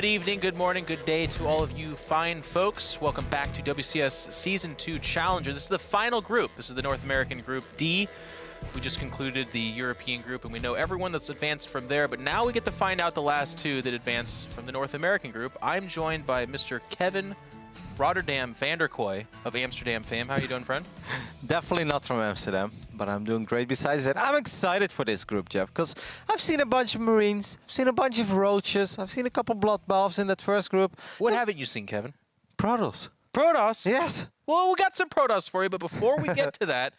Good evening, good morning, good day to all of you fine folks. Welcome back to WCS Season 2 Challenger. This is the final group. This is the North American Group D. We just concluded the European group, and we know everyone that's advanced from there, but now we get to find out the last two that advance from the North American group. I'm joined by Mr. Kevin Rotterdam van der Kooi of Amsterdam fame. How are you doing, friend? Definitely not from Amsterdam, but I'm doing great. Besides that, I'm excited for this group, Jeff, because I've seen a bunch of Marines, I've seen a bunch of Roaches, I've seen a couple Bloodbaths in that first group. What haven't you seen, Kevin? Protoss. Protoss? Yes. Well, we got some Protoss for you, but before we get to that,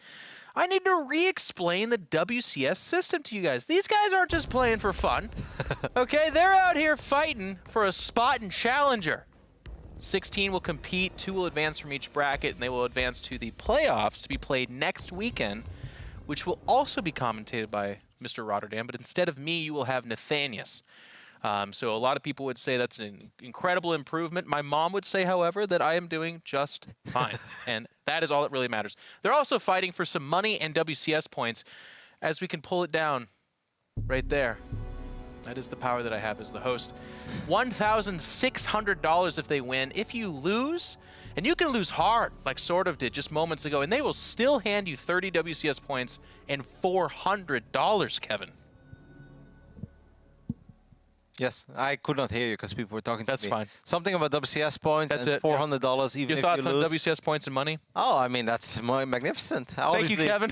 I need to re-explain the WCS system to you guys. These guys aren't just playing for fun, okay? They're out here fighting for a spot in Challenger. 16 will compete, 2 will advance from each bracket, and they will advance to the playoffs to be played next weekend, which will also be commentated by Mr. Rotterdam, but instead of me, you will have Nathanius. So a lot of people would say that's an incredible improvement. My mom would say, however, that I am doing just fine, and that is all that really matters. They're also fighting for some money and WCS points, as we can pull it down right there. That is the power that I have as the host. $1,600 if they win. If you lose, and you can lose hard, like sort of did just moments ago, and they will still hand you 30 WCS points and $400, Kevin. Yes, I could not hear you because people were talking to me. That's fine. Something about WCS points That's and $400 even Your if you lose. thoughts on WCS points and money? Oh, I mean, that's magnificent. Thank you, Kevin.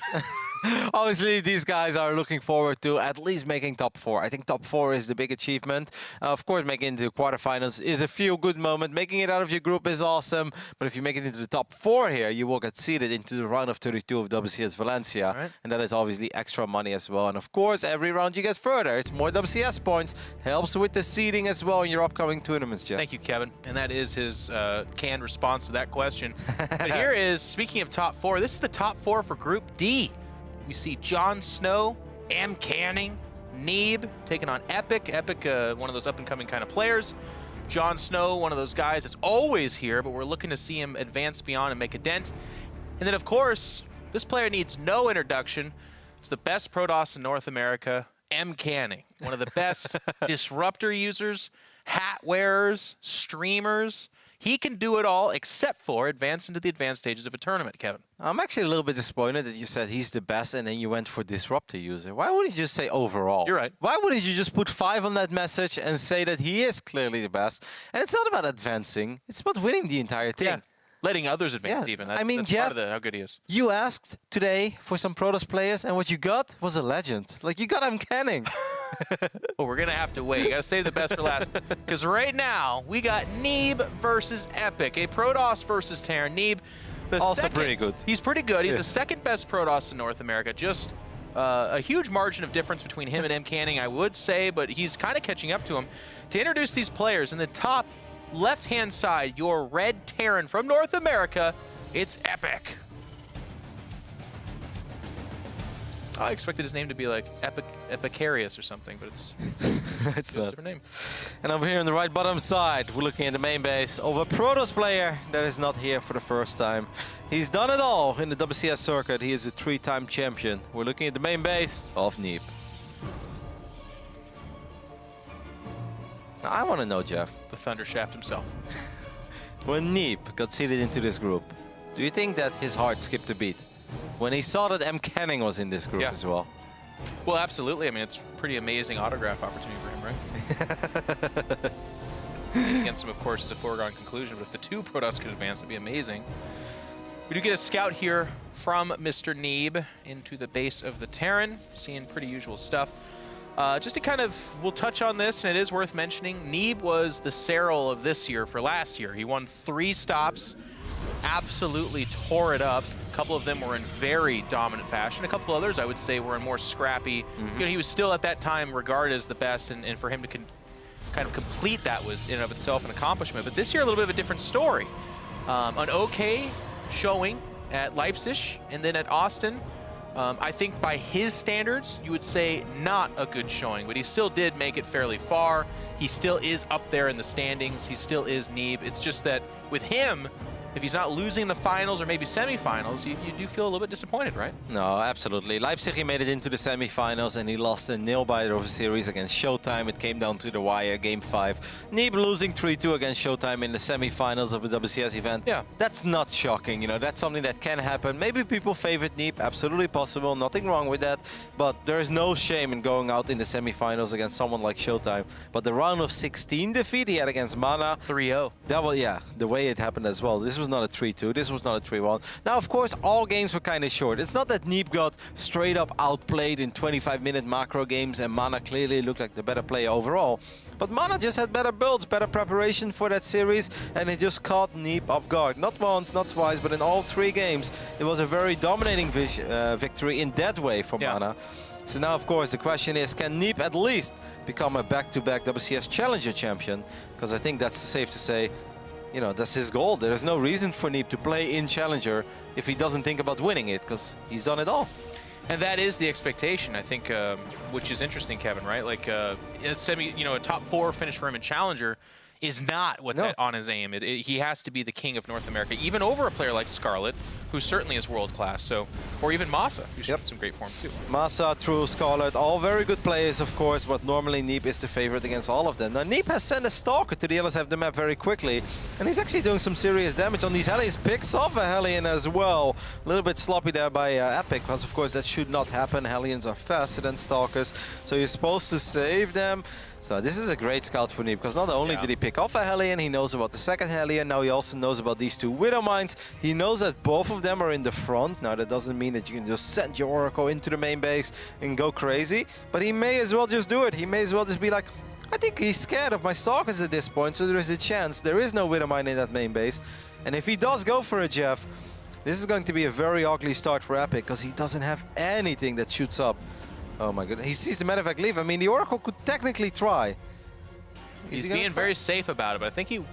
Obviously, these guys are looking forward to at least making top 4. I think top 4 is the big achievement. Of course, making it into the quarterfinals is a feel-good moment. Making it out of your group is awesome. But if you make it into the top 4 here, you will get seeded into the round of 32 of WCS Valencia. Right. And that is obviously extra money as well. And of course, every round you get further, it's more WCS points. Helps with the seeding as well in your upcoming tournaments, Jeff. Thank you, Kevin. And that is his canned response to that question. But here is, speaking of top 4, this is the top 4 for Group D. We see Jon Snow, M. Canning, Neeb taking on Epic. Epic, one of those up-and-coming kind of players. Jon Snow, one of those guys that's always here, but we're looking to see him advance beyond and make a dent. And then, of course, this player needs no introduction. It's the best Protoss in North America, M. Canning. One of the best disruptor users, hat wearers, streamers. He can do it all except for advance into the advanced stages of a tournament, Kevin. I'm actually a little bit disappointed that you said he's the best and then you went for disruptor user. Why wouldn't you just say overall? You're right. Why wouldn't you just put 5 on that message and say that he is clearly the best? And it's not about advancing. It's about winning the entire thing. Yeah. Letting others advance Yeah. even. I mean, that's Jeff, part of how good he is. You asked today for some Protoss players and what you got was a legend. Like, you got M. Canning. Well, we're going to have to wait. You got to save the best for last. Because right now, we got Neeb versus Epic. A Protoss versus Terran. Neeb, Also pretty good. He's pretty good. He's Yeah. the second best Protoss in North America. Just a huge margin of difference between him and M. Canning, I would say, but he's kind of catching up to him. To introduce these players, in the top left-hand side, your red Terran from North America, it's Epic. I expected his name to be like Epicarius or something, but it's It's a not. different name. And over here on the right bottom side, we're looking at the main base of a Protoss player that is not here for the first time. He's done it all in the WCS circuit. He is a 3-time champion. We're looking at the main base of Neeb. Now, I want to know, Jeff, The Thunder Shaft himself. when Neeb got seeded into this group, do you think that his heart skipped a beat? When he saw that M. Canning was in this group Yeah. as well. Well, absolutely. I mean, it's a pretty amazing autograph opportunity for him, right? Against him, of course, is a foregone conclusion, but if the 2 Protoss could advance, it'd be amazing. We do get a scout here from Mr. Neeb into the base of the Terran, seeing pretty usual stuff. Just to kind of, we'll touch on this, and it is worth mentioning, Neeb was the Serral of this year for last year. He won 3 stops, absolutely tore it up. A couple of them were in very dominant fashion. A couple others, I would say, were in more scrappy. You know, he was still at that time regarded as the best, and for him to kind of complete that was in and of itself an accomplishment. But this year, a little bit of a different story. An okay showing at Leipzig and then at Austin. I think by his standards, you would say not a good showing, but he still did make it fairly far. He still is up there in the standings. He still is Neeb. It's just that with him, if he's not losing the finals or maybe semifinals, you do feel a little bit disappointed, right? No, absolutely. Leipzig, he made it into the semifinals and he lost a nail-biter of a series against Showtime. It came down to the wire, Game 5. Neeb losing 3-2 against Showtime in the semifinals of a WCS event. Yeah. That's not shocking, you know, that's something that can happen. Maybe people favored Neeb, absolutely possible, nothing wrong with that. But there is no shame in going out in the semifinals against someone like Showtime. But the round of 16 defeat he had against Mana, 3-0. that was, yeah, the way it happened as well. This was not a 3-2, this was not a 3-1. Now, of course, all games were kind of short. It's not that Neeb got straight up outplayed in 25-minute macro games and Mana clearly looked like the better player overall. But Mana just had better builds, better preparation for that series, and it just caught Neeb off guard. Not once, not twice, but in all 3 games, it was a very dominating victory in that way for Mana. So now, of course, the question is, can Neeb at least become a back-to-back WCS Challenger champion? Because I think that's safe to say, you know, that's his goal. There is no reason for Neeb to play in Challenger if he doesn't think about winning it, because he's done it all. And that is the expectation, I think, which is interesting, Kevin, right? Like a top 4 finish for him in Challenger is not what's on his aim. He has to be the king of North America, even over a player like Scarlet, who certainly is world-class. So, or even Masa, who's in some great form too. Masa, True, Scarlet, all very good players, of course, but normally Neeb is the favorite against all of them. Now, Neeb has sent a Stalker to the other side of the map very quickly, and he's actually doing some serious damage on these Hellions. Picks off a Hellion as well. A little bit sloppy there by Epic, because of course that should not happen. Hellions are faster than Stalkers, so you're supposed to save them. So this is a great scout for Neeb, because not only did he pick off a Hellion, he knows about the second Hellion, now he also knows about these 2 Widow Mines. He knows that both of them are in the front. Now that doesn't mean that you can just send your Oracle into the main base and go crazy, but he may as well just do it. He may as well just be like, I think he's scared of my Stalkers at this point, so there is a chance. There is no Widow Mine in that main base. And if he does go for a Jeff, this is going to be a very ugly start for Epic, because he doesn't have anything that shoots up. Oh my goodness, he sees the medevac leave. I mean, the Oracle could technically try. He's being very safe about it, but I think he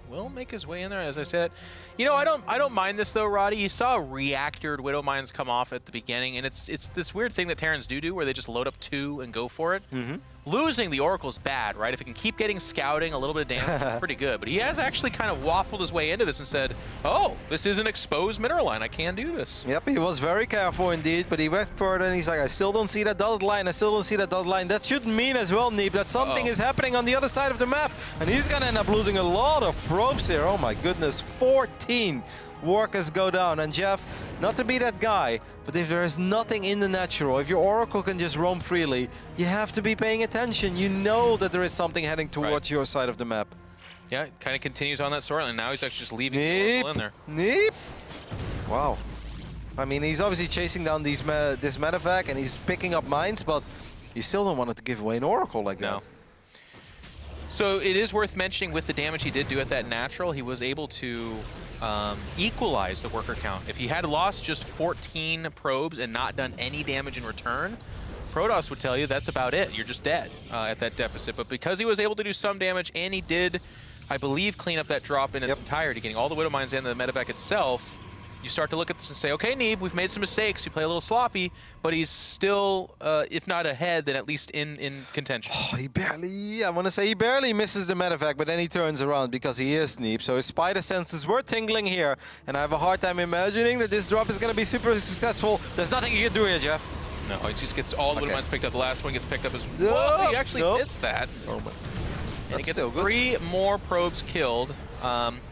will make his way in there, as I said. You know, I don't mind this though, Roddy. You saw reactored Widow Mines come off at the beginning, and it's this weird thing that Terrans do where they just load up 2 and go for it. Losing the Oracle's bad, right? If it can keep getting scouting, a little bit of damage, it's pretty good. But he has actually kind of waffled his way into this and said, oh, this is an exposed mineral line. I can do this. Yep, he was very careful indeed, but he went further and he's like, I still don't see that dotted line. I still don't see that dotted line. That should mean as well, Neeb, that something is happening on the other side of the map. And he's going to end up losing a lot of probes here. Oh my goodness, 14 workers go down. And Jeff, not to be that guy, but if there is nothing in the natural, if your Oracle can just roam freely, you have to be paying attention. You know that there is something heading towards your side of the map. Yeah, it kind of continues on that storyline. Now he's actually just leaving the Oracle in there. Neeb. Wow. I mean, he's obviously chasing down this medevac and he's picking up mines, but he still don't want to give away an Oracle like that. So it is worth mentioning, with the damage he did do at that natural, he was able to equalize the worker count. If he had lost just 14 probes and not done any damage in return, Protoss would tell you that's about it. You're just dead at that deficit. But because he was able to do some damage, and he did, I believe, clean up that drop in its entirety, getting all the Widow Mines and the medevac itself, you start to look at this and say, okay, Neeb, we've made some mistakes. You play a little sloppy, but he's still, if not ahead, then at least in contention. Oh, he barely, I want to say he barely misses the medevac, but then he turns around because he is Neeb. So his spider senses were tingling here, and I have a hard time imagining that this drop is going to be super successful. There's nothing you can do here, Jeff. No, he just gets all the Widow Mines picked up. The last one gets picked up as well. Whoa, he actually missed that. Oh, my. And he gets 3 more probes killed.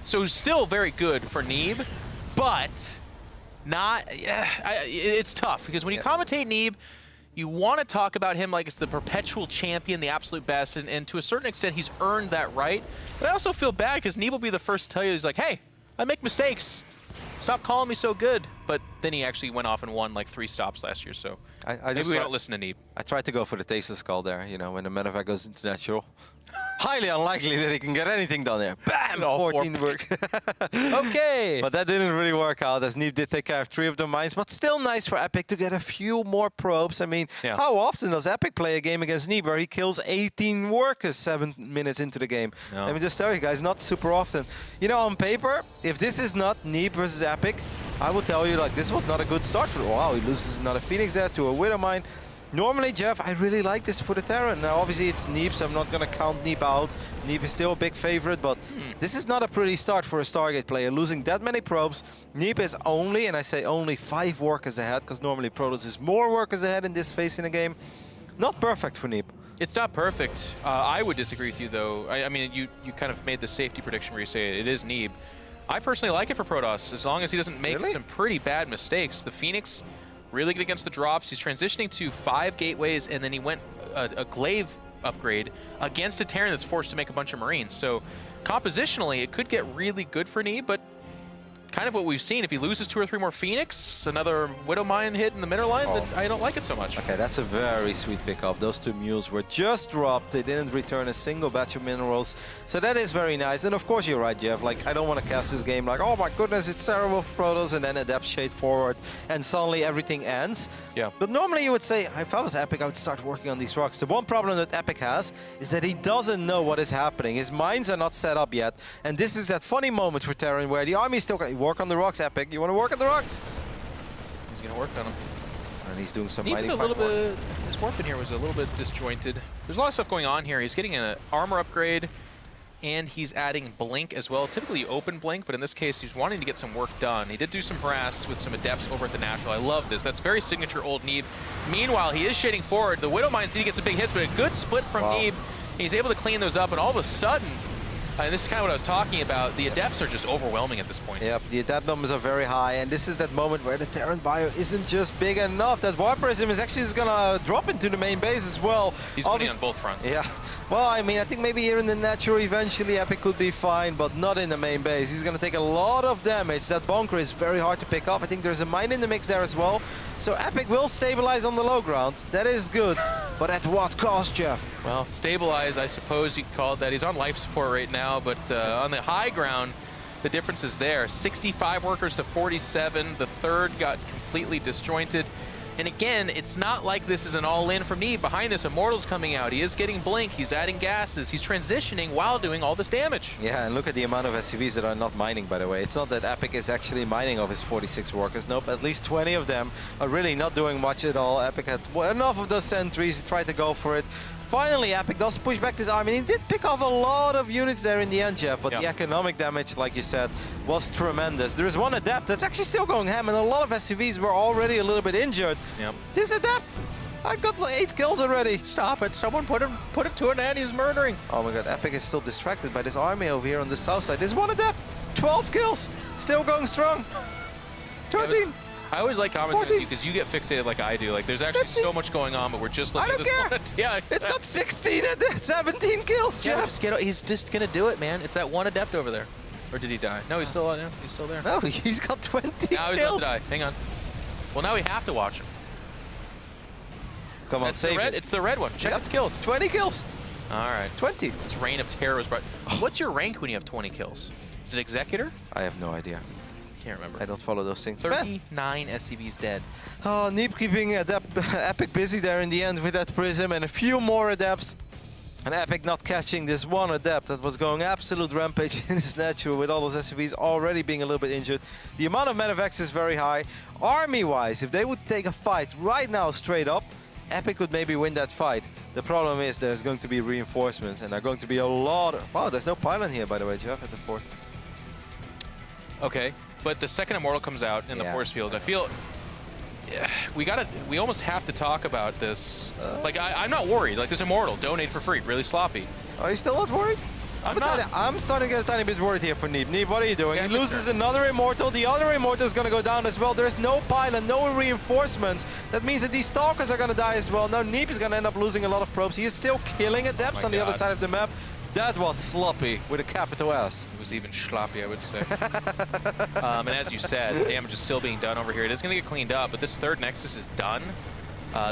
So still very good for Neeb, but it's tough, because when you commentate Neeb, you want to talk about him like it's the perpetual champion, the absolute best, and to a certain extent he's earned that right. But I also feel bad because Neeb will be the first to tell you, he's like, hey, I make mistakes. Stop calling me so good. But then he actually went off and won like 3 stops last year, so maybe we don't listen to Neeb. I tried to go for the Tasteless Skull there, you know, when the medevac goes into natural. Highly unlikely that he can get anything done there. Bam! 14 work. Okay. But that didn't really work out, as Neeb did take care of 3 of the mines. But still nice for Epic to get a few more probes. I mean, how often does Epic play a game against Neeb where he kills 18 workers 7 minutes into the game? Let me just tell you guys, not super often. You know, on paper, if this is not Neeb versus Epic, I will tell you, like, this was not a good start for him. Wow, he loses another Phoenix there to a Widow Mine. Normally, Jeff, I really like this for the Terran. Now, obviously, it's Neeb, so I'm not going to count Neeb out. Neeb is still a big favorite, but this is not a pretty start for a Stargate player. Losing that many probes, Neeb is only, and I say only, 5 workers ahead, because normally Protoss is more workers ahead in this phase in the game. Not perfect for Neeb. It's not perfect. I would disagree with you, though. I mean, you kind of made the safety prediction where you say it is Neeb. I personally like it for Protoss, as long as he doesn't make some pretty bad mistakes. The Phoenix, really good against the drops. He's transitioning to 5 gateways, and then he went a glaive upgrade against a Terran that's forced to make a bunch of Marines. So compositionally, it could get really good for Neeb, but kind of what we've seen, if he loses 2 or 3 more Phoenix, another Widow Mine hit in the middle line, then I don't like it so much. Okay, that's a very sweet pickup. Those 2 mules were just dropped. They didn't return a single batch of minerals. So that is very nice. And of course, you're right, Jeff. Like, I don't want to cast this game like, oh my goodness, it's terrible for Protoss, and then Adept shade forward, and suddenly everything ends. Yeah. But normally you would say, if I was Epic, I would start working on these rocks. The one problem that Epic has is that he doesn't know what is happening. His mines are not set up yet. And this is that funny moment for Terran where the army is still going, work on the rocks, Epic. You want to work on the rocks? He's going to work on them. And he's doing some Even a little bit, his warp in here was a little bit disjointed. There's a lot of stuff going on here. He's getting an armor upgrade, and he's adding Blink as well. Typically you open Blink, but in this case he's wanting to get some work done. He did do some harass with some Adepts over at the Natural. I love this. That's very signature old Neeb. Meanwhile, he is shading forward. The Widow Mine City gets some big hits, but a good split from Neeb. He's able to clean those up, and all of a sudden, and this is kind of what I was talking about, the Adepts are just overwhelming at this point. Yep, the Adept numbers are very high, and this is that moment where the Terran bio isn't just big enough. That Warp Prism is actually just gonna drop into the main base as well. He's winning on both fronts. Yeah, well, I mean, I think maybe here in the Natural eventually Epic could be fine, but not in the main base. He's gonna take a lot of damage. That bunker is very hard to pick up. I think there's a mine in the mix there as well. So Epic will stabilize on the low ground. That is good, but at what cost, Jeff? Well, stabilize, I suppose you could call it that. He's on life support right now, but on the high ground, the difference is there. 65 workers to 47. The third got completely disjointed. And again, it's not like this is an all-in from Neeb. Behind this, Immortal's coming out. He is getting Blink. He's adding gases. He's transitioning while doing all this damage. Yeah, and look at the amount of SCVs that are not mining, by the way. It's not that Epic is actually mining of his 46 workers. Nope, at least 20 of them are really not doing much at all. Epic had enough of those sentries. He tried to go for it. Finally, Epic does push back this army. He did pick off a lot of units there in the end, Jeff, but the economic damage, like you said, was tremendous. There is one Adept that's actually still going ham, and a lot of SCVs were already a little bit injured. Yep. This Adept, I got like 8 kills already. Stop it. Someone put it to an end. He's murdering. Oh my god, Epic is still distracted by this army over here on the south side. There's one Adept, 12 kills, still going strong. 13. I always like commenting with you because you get fixated like I do. Like, there's actually so much going on, but we're just looking at this one. Yeah, exactly. It's got 16 and 17 kills, Jeff. He's just gonna do it, man. It's that one Adept over there. Or did he die? No, he's still there. He's still there. No, he's got 20 now kills. He's about to die. Hang on. Well, now we have to watch him. Come on, save it. It's the red one. Check its kills. 20 kills. All right. 20. This Reign of Terror was brought. What's your rank when you have 20 kills? Is it Executor? I have no idea. Can't remember. I don't follow those things. 39 SCVs dead. Oh, Neeb keeping Epic busy there in the end with that Prism and a few more Adepts. And Epic not catching this one Adept that was going absolute rampage in his Natural with all those SCVs already being a little bit injured. The amount of medevacs is very high. Army-wise, if they would take a fight right now straight up, Epic could maybe win that fight. The problem is there's going to be reinforcements, and there are going to be a lot of... Wow, there's no pylon here, by the way, Jeff, at the fort. Okay, but the second Immortal comes out in the force fields, I feel we almost have to talk about this. Like, I'm not worried. Like, this Immortal, donate for free, really sloppy. Are you still not worried? I'm starting to get a tiny bit worried here for Neeb. Neeb, what are you doing? He loses another Immortal. The other Immortal is going to go down as well. There's no pylon, no reinforcements. That means that these Stalkers are going to die as well. Now Neeb is going to end up losing a lot of probes. He is still killing Adepts on the other side of the map. That was sloppy with a capital S. It was even sloppy, I would say. And as you said, the damage is still being done over here. It is going to get cleaned up, but this third Nexus is done.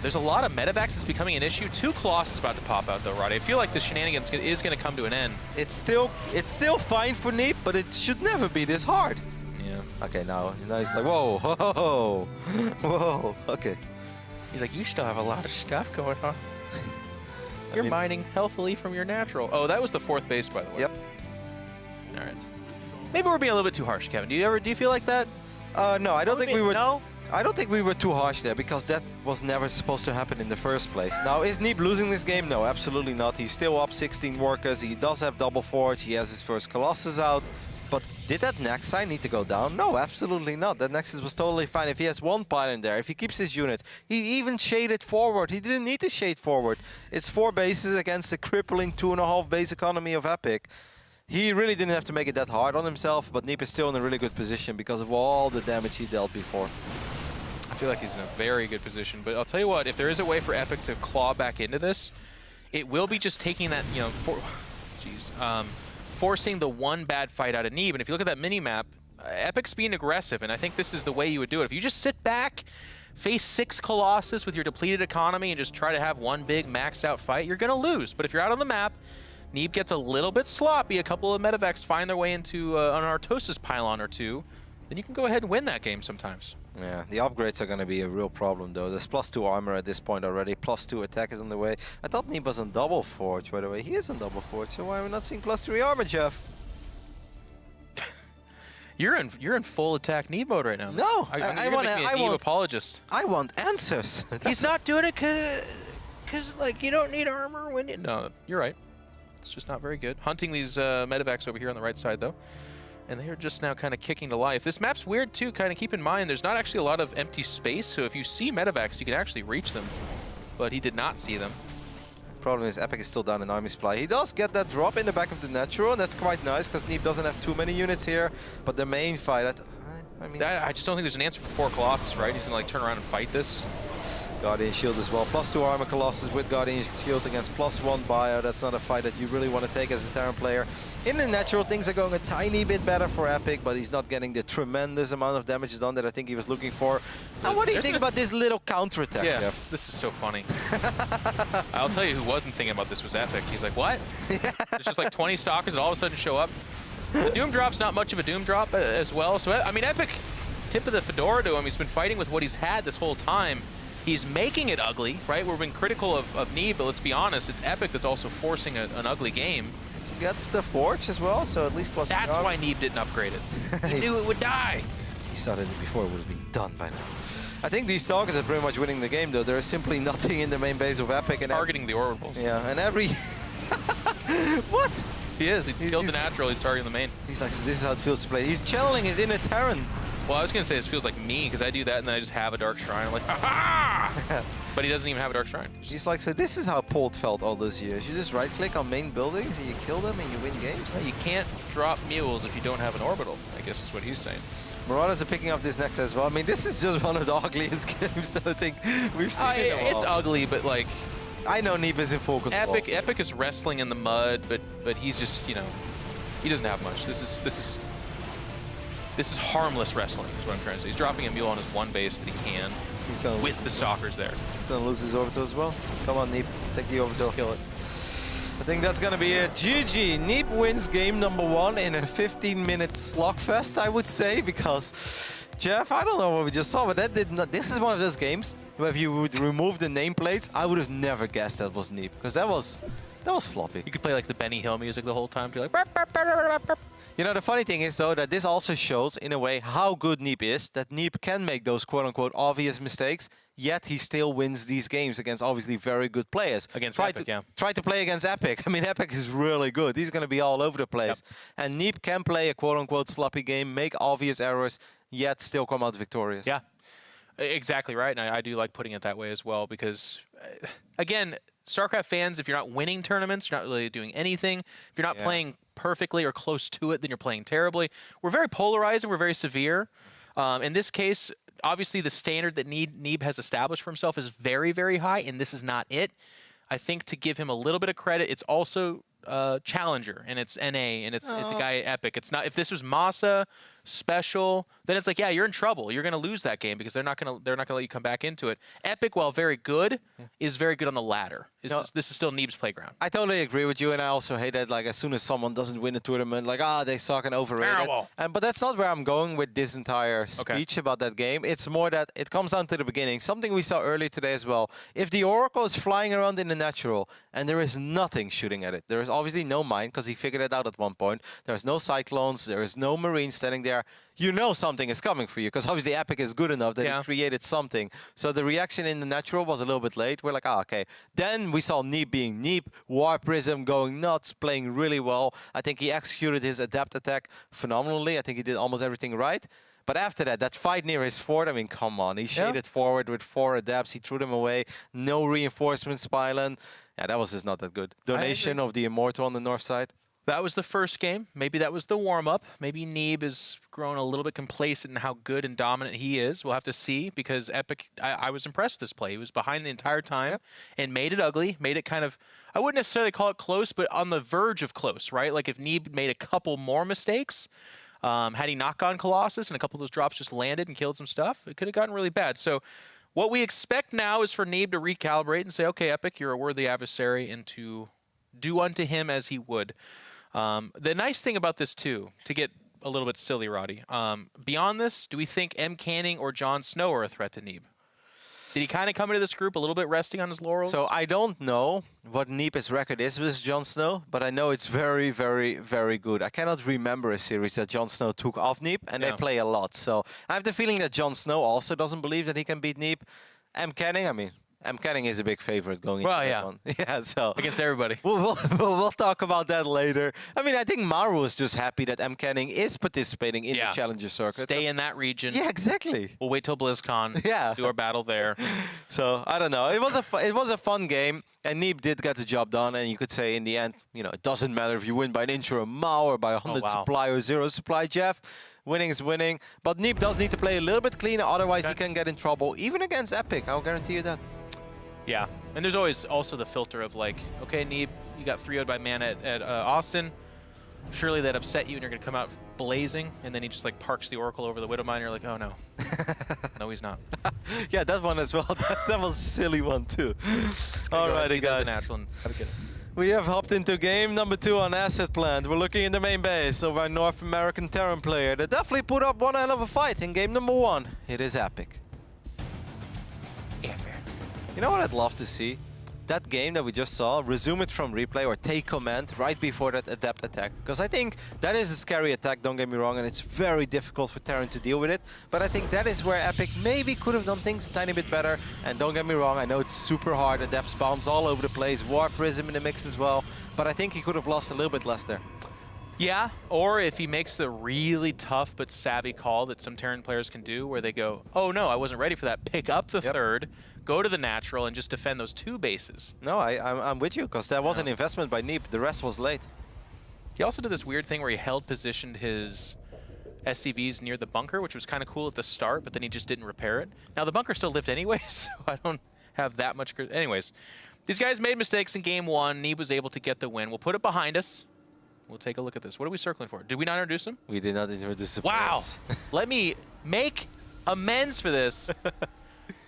There's a lot of medevacs that's becoming an issue. 2 Colossus about to pop out, though, Roddy. I feel like the shenanigans is going to come to an end. It's still fine for Neeb, but it should never be this hard. Yeah. Okay, now he's like, whoa, whoa, whoa. Okay. He's like, you still have a lot of stuff going on. You're mining healthily from your Natural. Oh, that was the 4th base, by the way. Yep. All right. Maybe we're being a little bit too harsh, Kevin. Do you feel like that? No, I don't think we would. No? I don't think we were too harsh there because that was never supposed to happen in the first place. Now, is Neeb losing this game? No, absolutely not. He's still up 16 workers. He does have double forge. He has his first Colossus out. But did that Nexus need to go down? No, absolutely not. That Nexus was totally fine. If he has one pylon there, if he keeps his unit, he even shaded forward. He didn't need to shade forward. It's 4 bases against a crippling 2.5 base economy of Epic. He really didn't have to make it that hard on himself, but Neeb is still in a really good position because of all the damage he dealt before. I feel like he's in a very good position, but I'll tell you what, if there is a way for Epic to claw back into this, it will be just taking that, you know, forcing the one bad fight out of Neeb. And if you look at that mini-map, Epic's being aggressive, and I think this is the way you would do it. If you just sit back, face 6 Colossus with your depleted economy and just try to have one big maxed out fight, you're gonna lose. But if you're out on the map, Neeb gets a little bit sloppy, a couple of Medivacs find their way into an Artosis pylon or two, then you can go ahead and win that game sometimes. Yeah, the upgrades are going to be a real problem though. There's +2 armor at this point already, +2 attack is on the way. I thought Neeb was on double forge, by the way. He is on double forge, so why are we not seeing +3 armor, Jeff? You're in full attack Neeb mode right now. No, I want to be a Neeb apologist. I want answers. He's not doing it because like you don't need armor when you... No, you're right. It's just not very good. Hunting these Medivacs over here on the right side, though. And they are just now kind of kicking to life. This map's weird, too. Kind of keep in mind, there's not actually a lot of empty space. So if you see Medivacs, you can actually reach them. But he did not see them. Problem is, Epic is still down in army supply. He does get that drop in the back of the natural, and that's quite nice, because Neeb doesn't have too many units here. But the main fight, I mean... I just don't think there's an answer for 4 Colossus, right? He's going to like turn around and fight this. Guardian Shield as well. +2 armor Colossus with Guardian Shield against +1 bio. That's not a fight that you really want to take as a Terran player. In the natural, things are going a tiny bit better for Epic, but he's not getting the tremendous amount of damage done that I think he was looking for. And what do you think about this little counterattack? Yeah, Jeff? this is so funny. I'll tell you who wasn't thinking about this was Epic. He's like, what? There's just like 20 stalkers that all of a sudden show up. The Doom Drop's not much of a Doom Drop as well. So, I mean, Epic, tip of the fedora to him. He's been fighting with what he's had this whole time. He's making it ugly, right? We've been critical of Neeb, but let's be honest, it's Epic that's also forcing an ugly game. He gets the Forge as well, so at least +1. That's why Neeb didn't upgrade it. He knew it would die. He started it before it would have been done by now. I think these Stalkers are pretty much winning the game, though. There is simply nothing in the main base of Epic. He's targeting the orbitals. Yeah, and every... What? He is. He killed the natural. He's targeting the main. He's like, so this is how it feels to play. He's channeling his inner Terran. Well, I was going to say this feels like me, because I do that and then I just have a Dark Shrine. I'm like, ha-ha! But he doesn't even have a Dark Shrine. He's like, so this is how Polt felt all those years. You just right-click on main buildings and you kill them and you win games. Yeah, you can't drop mules if you don't have an orbital, I guess is what he's saying. Marauders are picking up this next as well. I mean, this is just one of the ugliest games that I think we've seen in a while. It's ugly, but like... I know Neeb is in full control. Epic is wrestling in the mud, but he's just, you know, he doesn't have much. This is harmless wrestling, is what I'm trying to say. He's dropping a mule on his one base that he can, with the stalkers there. He's going to lose his orbital as well. Come on, Neeb, take the orbital. Kill it. I think that's going to be it. GG. Neeb wins game number 1 in a 15-minute slugfest, I would say, because, Jeff, I don't know what we just saw, but that did not... This is one of those games where if you would remove the nameplates, I would have never guessed that was Neeb, because that was sloppy. You could play like the Benny Hill music the whole time, too, like... Burp, burp, burp, burp, burp. You know, the funny thing is, though, that this also shows, in a way, how good Neeb is, that Neeb can make those quote-unquote obvious mistakes, yet he still wins these games against obviously very good players. Against Epic, yeah. Try to play against Epic. I mean, Epic is really good. He's going to be all over the place. Yep. And Neeb can play a quote-unquote sloppy game, make obvious errors, yet still come out victorious. Yeah, exactly right. And I do like putting it that way as well, because, again, StarCraft fans, if you're not winning tournaments, you're not really doing anything. If you're not playing perfectly or close to it, then you're playing terribly. We're very polarizing. We're very severe. In this case, obviously the standard that Neeb has established for himself is very, very high, and this is not it. I think to give him a little bit of credit, it's also Challenger, and it's NA, and it's a guy at Epic. It's not, if this was Masa, Special, then it's like, yeah, you're in trouble. You're going to lose that game because they're not going to let you come back into it. Epic, while very good, is very good on the ladder. This is still Neeb's playground. I totally agree with you, and I also hate that, like, as soon as someone doesn't win a tournament, like, they suck and overrated. Terrible. But that's not where I'm going with this entire speech about that game. It's more that it comes down to the beginning. Something we saw earlier today as well. If the Oracle is flying around in the natural and there is nothing shooting at it, there is obviously no mine because he figured it out at one point. There's no Cyclones, there is no Marine standing there there, you know something is coming for you, because obviously Epic is good enough that he created something. So the reaction in the natural was a little bit late. We're like, ah, okay. Then we saw Neeb being Neeb, War Prism going nuts, playing really well. I think he executed his Adept attack phenomenally. I think he did almost everything right. But after that, that fight near his fort, I mean, come on. He shaded forward with 4 adapts. He threw them away. No reinforcements, Spylen. Yeah, that was just not that good. Donation of the Immortal on the north side. That was the first game. Maybe that was the warm-up. Maybe Neeb has grown a little bit complacent in how good and dominant he is. We'll have to see, because Epic, I was impressed with this play. He was behind the entire time and made it ugly, made it kind of, I wouldn't necessarily call it close, but on the verge of close, right? Like if Neeb made a couple more mistakes, had he not gone Colossus and a couple of those drops just landed and killed some stuff, it could have gotten really bad. So what we expect now is for Neeb to recalibrate and say, okay, Epic, you're a worthy adversary, and to do unto him as he would. The nice thing about this, too, to get a little bit silly, Roddy, beyond this, do we think M. Canning or Jon Snow are a threat to Neeb? Did he kind of come into this group a little bit resting on his laurels? So I don't know what Neeb's record is with Jon Snow, but I know it's very, very, very good. I cannot remember a series that Jon Snow took off Neeb, and they play a lot. So I have the feeling that Jon Snow also doesn't believe that he can beat Neeb. M. Canning, I mean, M. Canning is a big favorite going into that one. Yeah, so against everybody. We'll talk about that later. I mean, I think Maru is just happy that M. Canning is participating in the Challenger circuit. Stay in that region. Yeah, exactly. We'll wait till BlizzCon. Do our battle there. So I don't know. It was a fun game, and Neeb did get the job done. And you could say in the end, you know, it doesn't matter if you win by an inch or a mile or by 100 supply or 0 supply, Jeff. Winning is winning. But Neeb does need to play a little bit cleaner, otherwise he can get in trouble, even against Epic. I'll guarantee you that. Yeah, and there's always also the filter of like, okay, Neeb, you got 3-0'd by Mana at Austin. Surely that upset you and you're going to come out blazing, and then he just like parks the Oracle over the Widowmine and you're like, oh no. No, he's not. Yeah, that one as well. That was a silly one too. Alrighty, guys. We have hopped into game number 2 on Asset Plant. We're looking in the main base of our North American Terran player that definitely put up one hell of a fight in game number 1. It is Epic. You know what I'd love to see? That game that we just saw, resume it from replay or take command right before that Adept attack. Because I think that is a scary attack, don't get me wrong, and it's very difficult for Terran to deal with it. But I think that is where Epic maybe could have done things a tiny bit better. And don't get me wrong, I know it's super hard, Adept spawns all over the place, War Prism in the mix as well. But I think he could have lost a little bit less there. Yeah, or if he makes the really tough but savvy call that some Terran players can do, where they go, oh no, I wasn't ready for that, pick up the third, go to the natural, and just defend those 2 bases. No, I'm with you, because that was an investment by Neeb. The rest was late. He also did this weird thing where he positioned his SCVs near the bunker, which was kind of cool at the start, but then he just didn't repair it. Now, the bunker still lived anyway, so I don't have that much... Anyways, these guys made mistakes in game 1. Neeb was able to get the win. We'll put it behind us. We'll take a look at this. What are we circling for? Did we not introduce him? We did not introduce him. Wow. Let me make amends for this.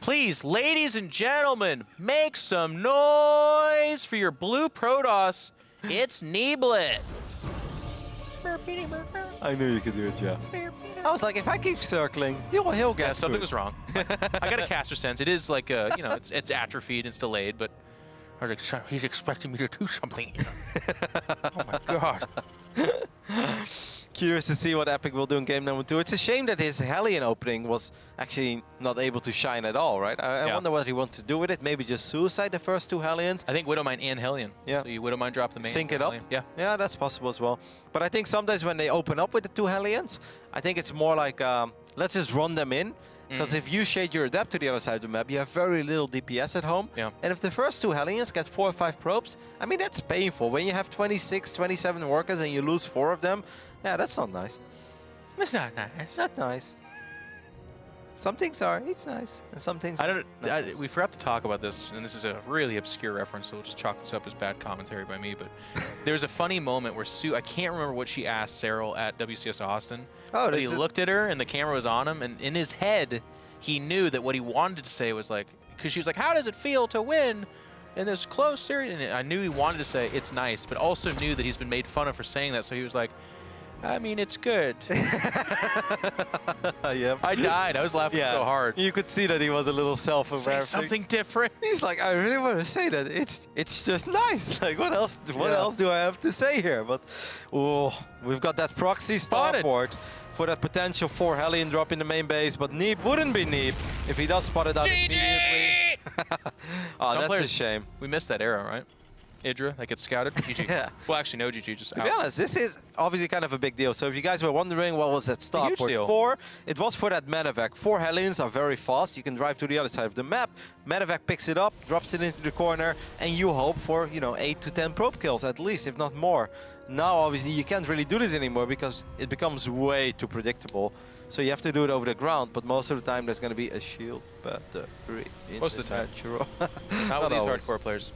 Please, ladies and gentlemen, make some noise for your blue Protoss. It's Neeblet. I knew you could do it, Jeff. I was like, if I keep circling, he'll get through. Something was wrong. I got a caster sense. It is like, you know, it's atrophied, it's delayed, but I was like, he's expecting me to do something here. Oh my god. Curious to see what Epic will do in game number 2. It's a shame that his Hellion opening was actually not able to shine at all, right? I wonder what he wants to do with it. Maybe just suicide the first 2 Hellions. I think Widowmine and Hellion. Yeah. So you Widowmine drop the main. Sync it up. Hellion. Yeah. Yeah, that's possible as well. But I think sometimes when they open up with the 2 Hellions, I think it's more like, let's just run them in. Because if you shade your Adept to the other side of the map, you have very little DPS at home. Yeah. And if the first 2 Hellions get 4 or 5 probes, I mean, that's painful. When you have 26, 27 workers and you lose 4 of them, yeah, that's not nice. It's not nice. Not nice. Some things are. It's nice. And some things nice. We forgot to talk about this, and this is a really obscure reference, so we'll just chalk this up as bad commentary by me, but there's a funny moment where Sue, I can't remember what she asked Cyril at WCS Austin. Oh, he looked at her, and the camera was on him, and in his head, he knew that what he wanted to say was like, because she was like, how does it feel to win in this close series? And I knew he wanted to say, it's nice, but also knew that he's been made fun of for saying that, so he was like, I mean, it's good. Yep. I died. I was laughing so hard. You could see that he was a little self-aware. Say something different. He's like, I really want to say that. It's just nice. Like, what else? What else do I have to say here? But oh, we've got that proxy starport for that potential 4 Hellion drop in the main base, but Neeb wouldn't be Neeb if he does spot it out immediately. Oh, Some that's players, a shame. We missed that arrow, right? Idra, that gets scouted. GG. Yeah. Well, actually, no GG, just To out. be honest, this is obviously kind of a big deal. So if you guys were wondering what was that stop huge port deal. 4, it was for that medevac. 4 Hellions are very fast. You can drive to the other side of the map. Medevac picks it up, drops it into the corner, and you hope for, you know, 8 to 10 probe kills at least, if not more. Now, obviously, you can't really do this anymore because it becomes way too predictable. So you have to do it over the ground, but most of the time there's going to be a shield battery. Most of the time. Not with these always. hardcore players.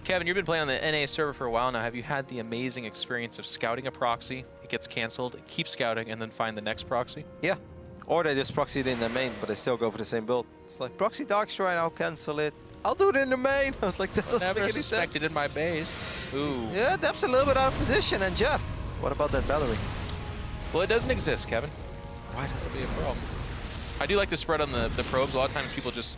Kevin, you've been playing on the NA server for a while now. Have you had the amazing experience of scouting a proxy, it gets canceled, keep scouting, and then find the next proxy? Yeah. Or they just proxy it in the main, but they still go for the same build. It's like, proxy Dark Shrine, I'll cancel it. I'll do it in the main. I was like, that doesn't Never make any sense. suspected in my base. Ooh. Yeah, Dep's a little bit out of position. And Jeff, what about that battery? Well, it doesn't exist, Kevin. Why does it Be a problem. I do like the spread on the probes. A lot of times people just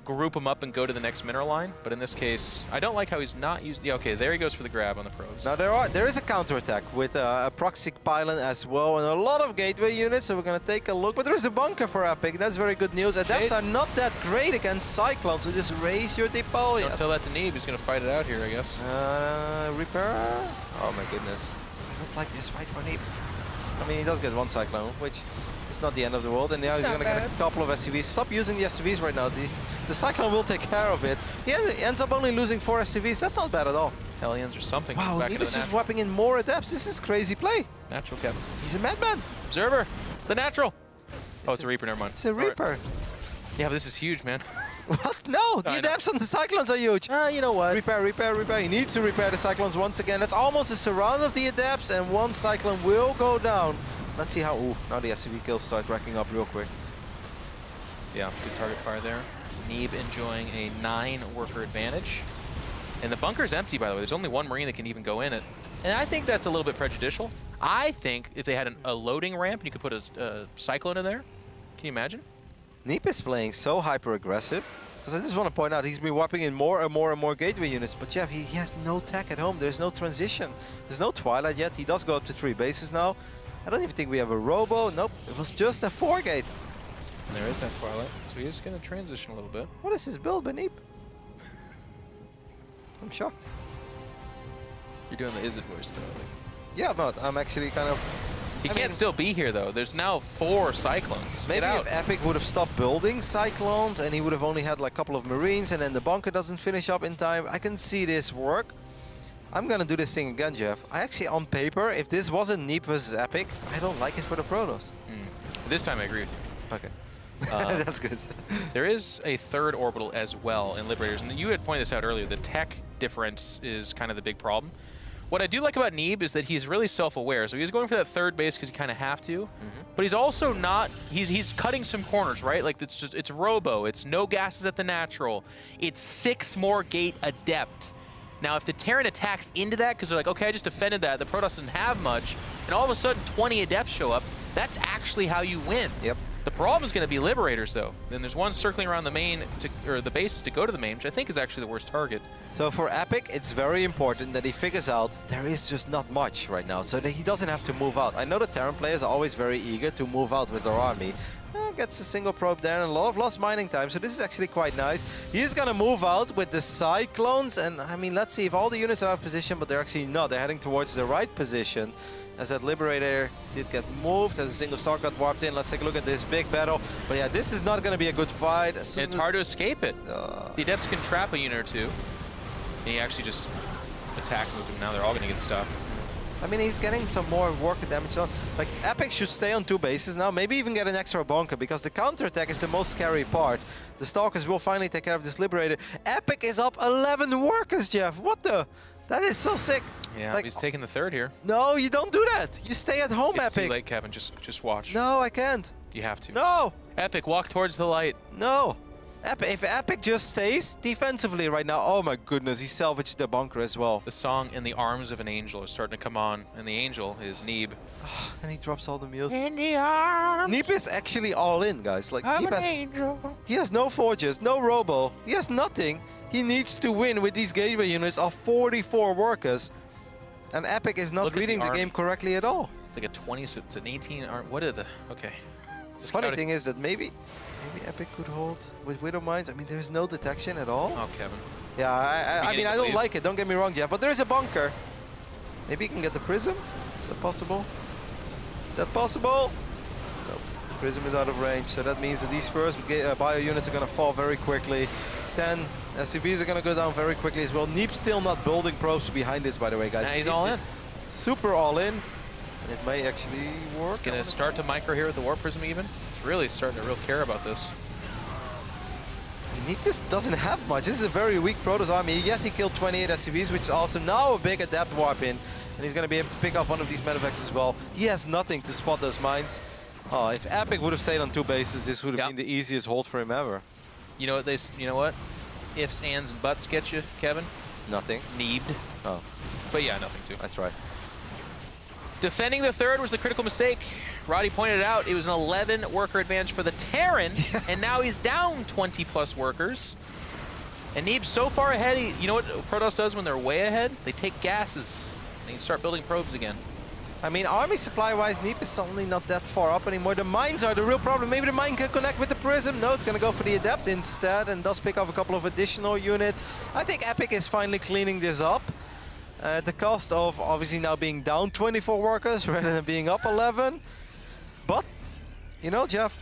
group them up and go to the next mineral line, but in this case, I don't like how he's not used. Yeah, okay, there he goes for the grab on the probes. Now there is a counterattack with a proxy pylon as well, and a lot of gateway units. So we're gonna take a look. But there is a bunker for Epic. That's very good news. Adepts are not that great against Cyclones, so just raise your depot. Don't tell that to Neeb. He's gonna fight it out here, I guess. Repair. Oh my goodness. I don't like this fight for Neeb. I mean, he does get one Cyclone, which is not the end of the world, and now he's going to get a couple of SCVs. Stop using the SCVs right now. The Cyclone will take care of it. He ends up only losing 4 SCVs. That's not bad at all. Hellions or something. Wow, back Neeb into is the just natural. wrapping in more Adepts. This is crazy play. Natural, Kevin. He's a madman. Observer. The natural. Oh, it's a Reaper. Never mind. It's a Reaper. Right. Yeah, but this is huge, man. What? No, the Adepts on the Cyclones are huge. You know what? Repair. He needs to repair the Cyclones once again. That's almost a surround of the Adepts, and one Cyclone will go down. Let's see how... Ooh, now the SCV kills start racking up real quick. Yeah, good target fire there. Neeb enjoying a 9-worker advantage. And the bunker's empty, by the way. There's only one Marine that can even go in it. And I think that's a little bit prejudicial. I think if they had a loading ramp and you could put a Cyclone in there, can you imagine? Neeb is playing so hyper-aggressive. Because I just want to point out, he's been wiping in more and more gateway units. But Jeff, he has no tech at home. There's no transition. There's no Twilight yet. He does go up to 3 bases now. I don't even think we have a Robo. Nope, it was just a 4-gate. And there is that Twilight. So he is going to transition a little bit. What is his build, Neeb? I'm shocked. You're doing the Izzet voice, though. Like, Yeah, but I'm actually kind of... he can't still be here, though. There's now 4 Cyclones. Maybe Get out. if Epic would have stopped building Cyclones and he would have only had like a couple of Marines and then the bunker doesn't finish up in time, I can see this work. I'm gonna do this thing again, Jeff. I actually, on paper, if this wasn't Neeb versus Epic, I don't like it for the Protoss. This time I agree with you. Okay. That's good. There is a 3rd orbital as well in Liberators, and you had pointed this out earlier. The tech difference is kind of the big problem. What I do like about Neeb is that he's really self-aware. So he's going for that 3rd base because you kind of have to, but he's also not. He's cutting some corners, right? Like it's Robo. It's no gases at the natural. It's 6 more gate adept. Now, if the Terran attacks into that because they're like, okay, I just defended that, the Protoss doesn't have much, and all of a sudden 20 adepts show up, that's actually how you win. Yep. The problem is going to be Liberators, though. Then there's one circling around the main, or the bases to go to the main, which I think is actually the worst target. So for Epic, it's very important that he figures out there is just not much right now, so that he doesn't have to move out. I know the Terran players are always very eager to move out with their army. Gets a single probe there and a lot of lost mining time, so this is actually quite nice. He's gonna move out with the Cyclones, and I mean, let's see if all the units are out of position, but they're actually not. They're heading towards the right position. As that Liberator did get moved, as a single star got warped in. Let's take a look at this big battle. But yeah, this is not gonna be a good fight. And it's hard to escape it. The Adepts can trap a unit or two. And he actually just attack moved them. Now they're all gonna get stuck. I mean, he's getting some more work damage on. Like, Epic should stay on 2 bases now, maybe even get an extra bunker, because the counterattack is the most scary part. The Stalkers will finally take care of this Liberator. Epic is up 11 workers, Jeff. What the? That is so sick. Yeah, like, he's taking the 3rd here. No, you don't do that. You stay at home, It's Epic. too late, Kevin. Just watch. No, I can't. You have to. No. Epic, walk towards the light. No. If Epic just stays defensively right now, oh my goodness, he salvaged the bunker as well. The song "In the Arms of an Angel" is starting to come on, and the angel is Neeb. And he drops all the meals. In the arms Neeb is actually all in, guys. Like, of an angel. he has no forges, no robo. He has nothing. He needs to win with these gateway units of 44 workers. And Epic is not Look at reading the army. game correctly at all. It's like a 20, so it's an 18. What are the? Okay. The funny thing is that maybe Epic could hold with Widow Mines. I mean, there's no detection at all. Oh, Kevin. Yeah, I mean, I don't like it. Don't get me wrong, Jeff. But there is a bunker. Maybe he can get the Prism. Is that possible? Is that possible? Nope. Prism is out of range, so that means that these first bio units are going to fall very quickly. 10 SCVs are going to go down very quickly as well. Neeb's still not building probes behind this, by the way, guys. Nah, he's all in. Super all in. And it may actually work. He's going to start to micro here with the Warp Prism even. He's really starting to care about this. Neeb just doesn't have much. This is a very weak Protoss army. Yes, he killed 28 SCVs, which is awesome. Now a big Adept Warp in. And he's going to be able to pick up one of these Medevacs as well. He has nothing to spot those mines. Oh, if Epic would have stayed on 2 bases, this would have been the easiest hold for him ever. You know what you know what? Ifs, ands, and buts get you, Kevin? Nothing. Neebed. Oh. But yeah, nothing too. That's right. Defending the third was a critical mistake. Roddy pointed it out. It was an 11 worker advantage for the Terran, and now he's down 20 plus workers. And Neeb's so far ahead, you know what Protoss does when they're way ahead? They take gases, and you start building probes again. I mean, army supply-wise, Neeb is suddenly not that far up anymore. The mines are the real problem. Maybe the mine can connect with the Prism. No, it's going to go for the Adept instead, and does pick up a couple of additional units. I think Epic is finally cleaning this up. At the cost of obviously now being down 24 workers rather than being up 11. But, you know, Jeff,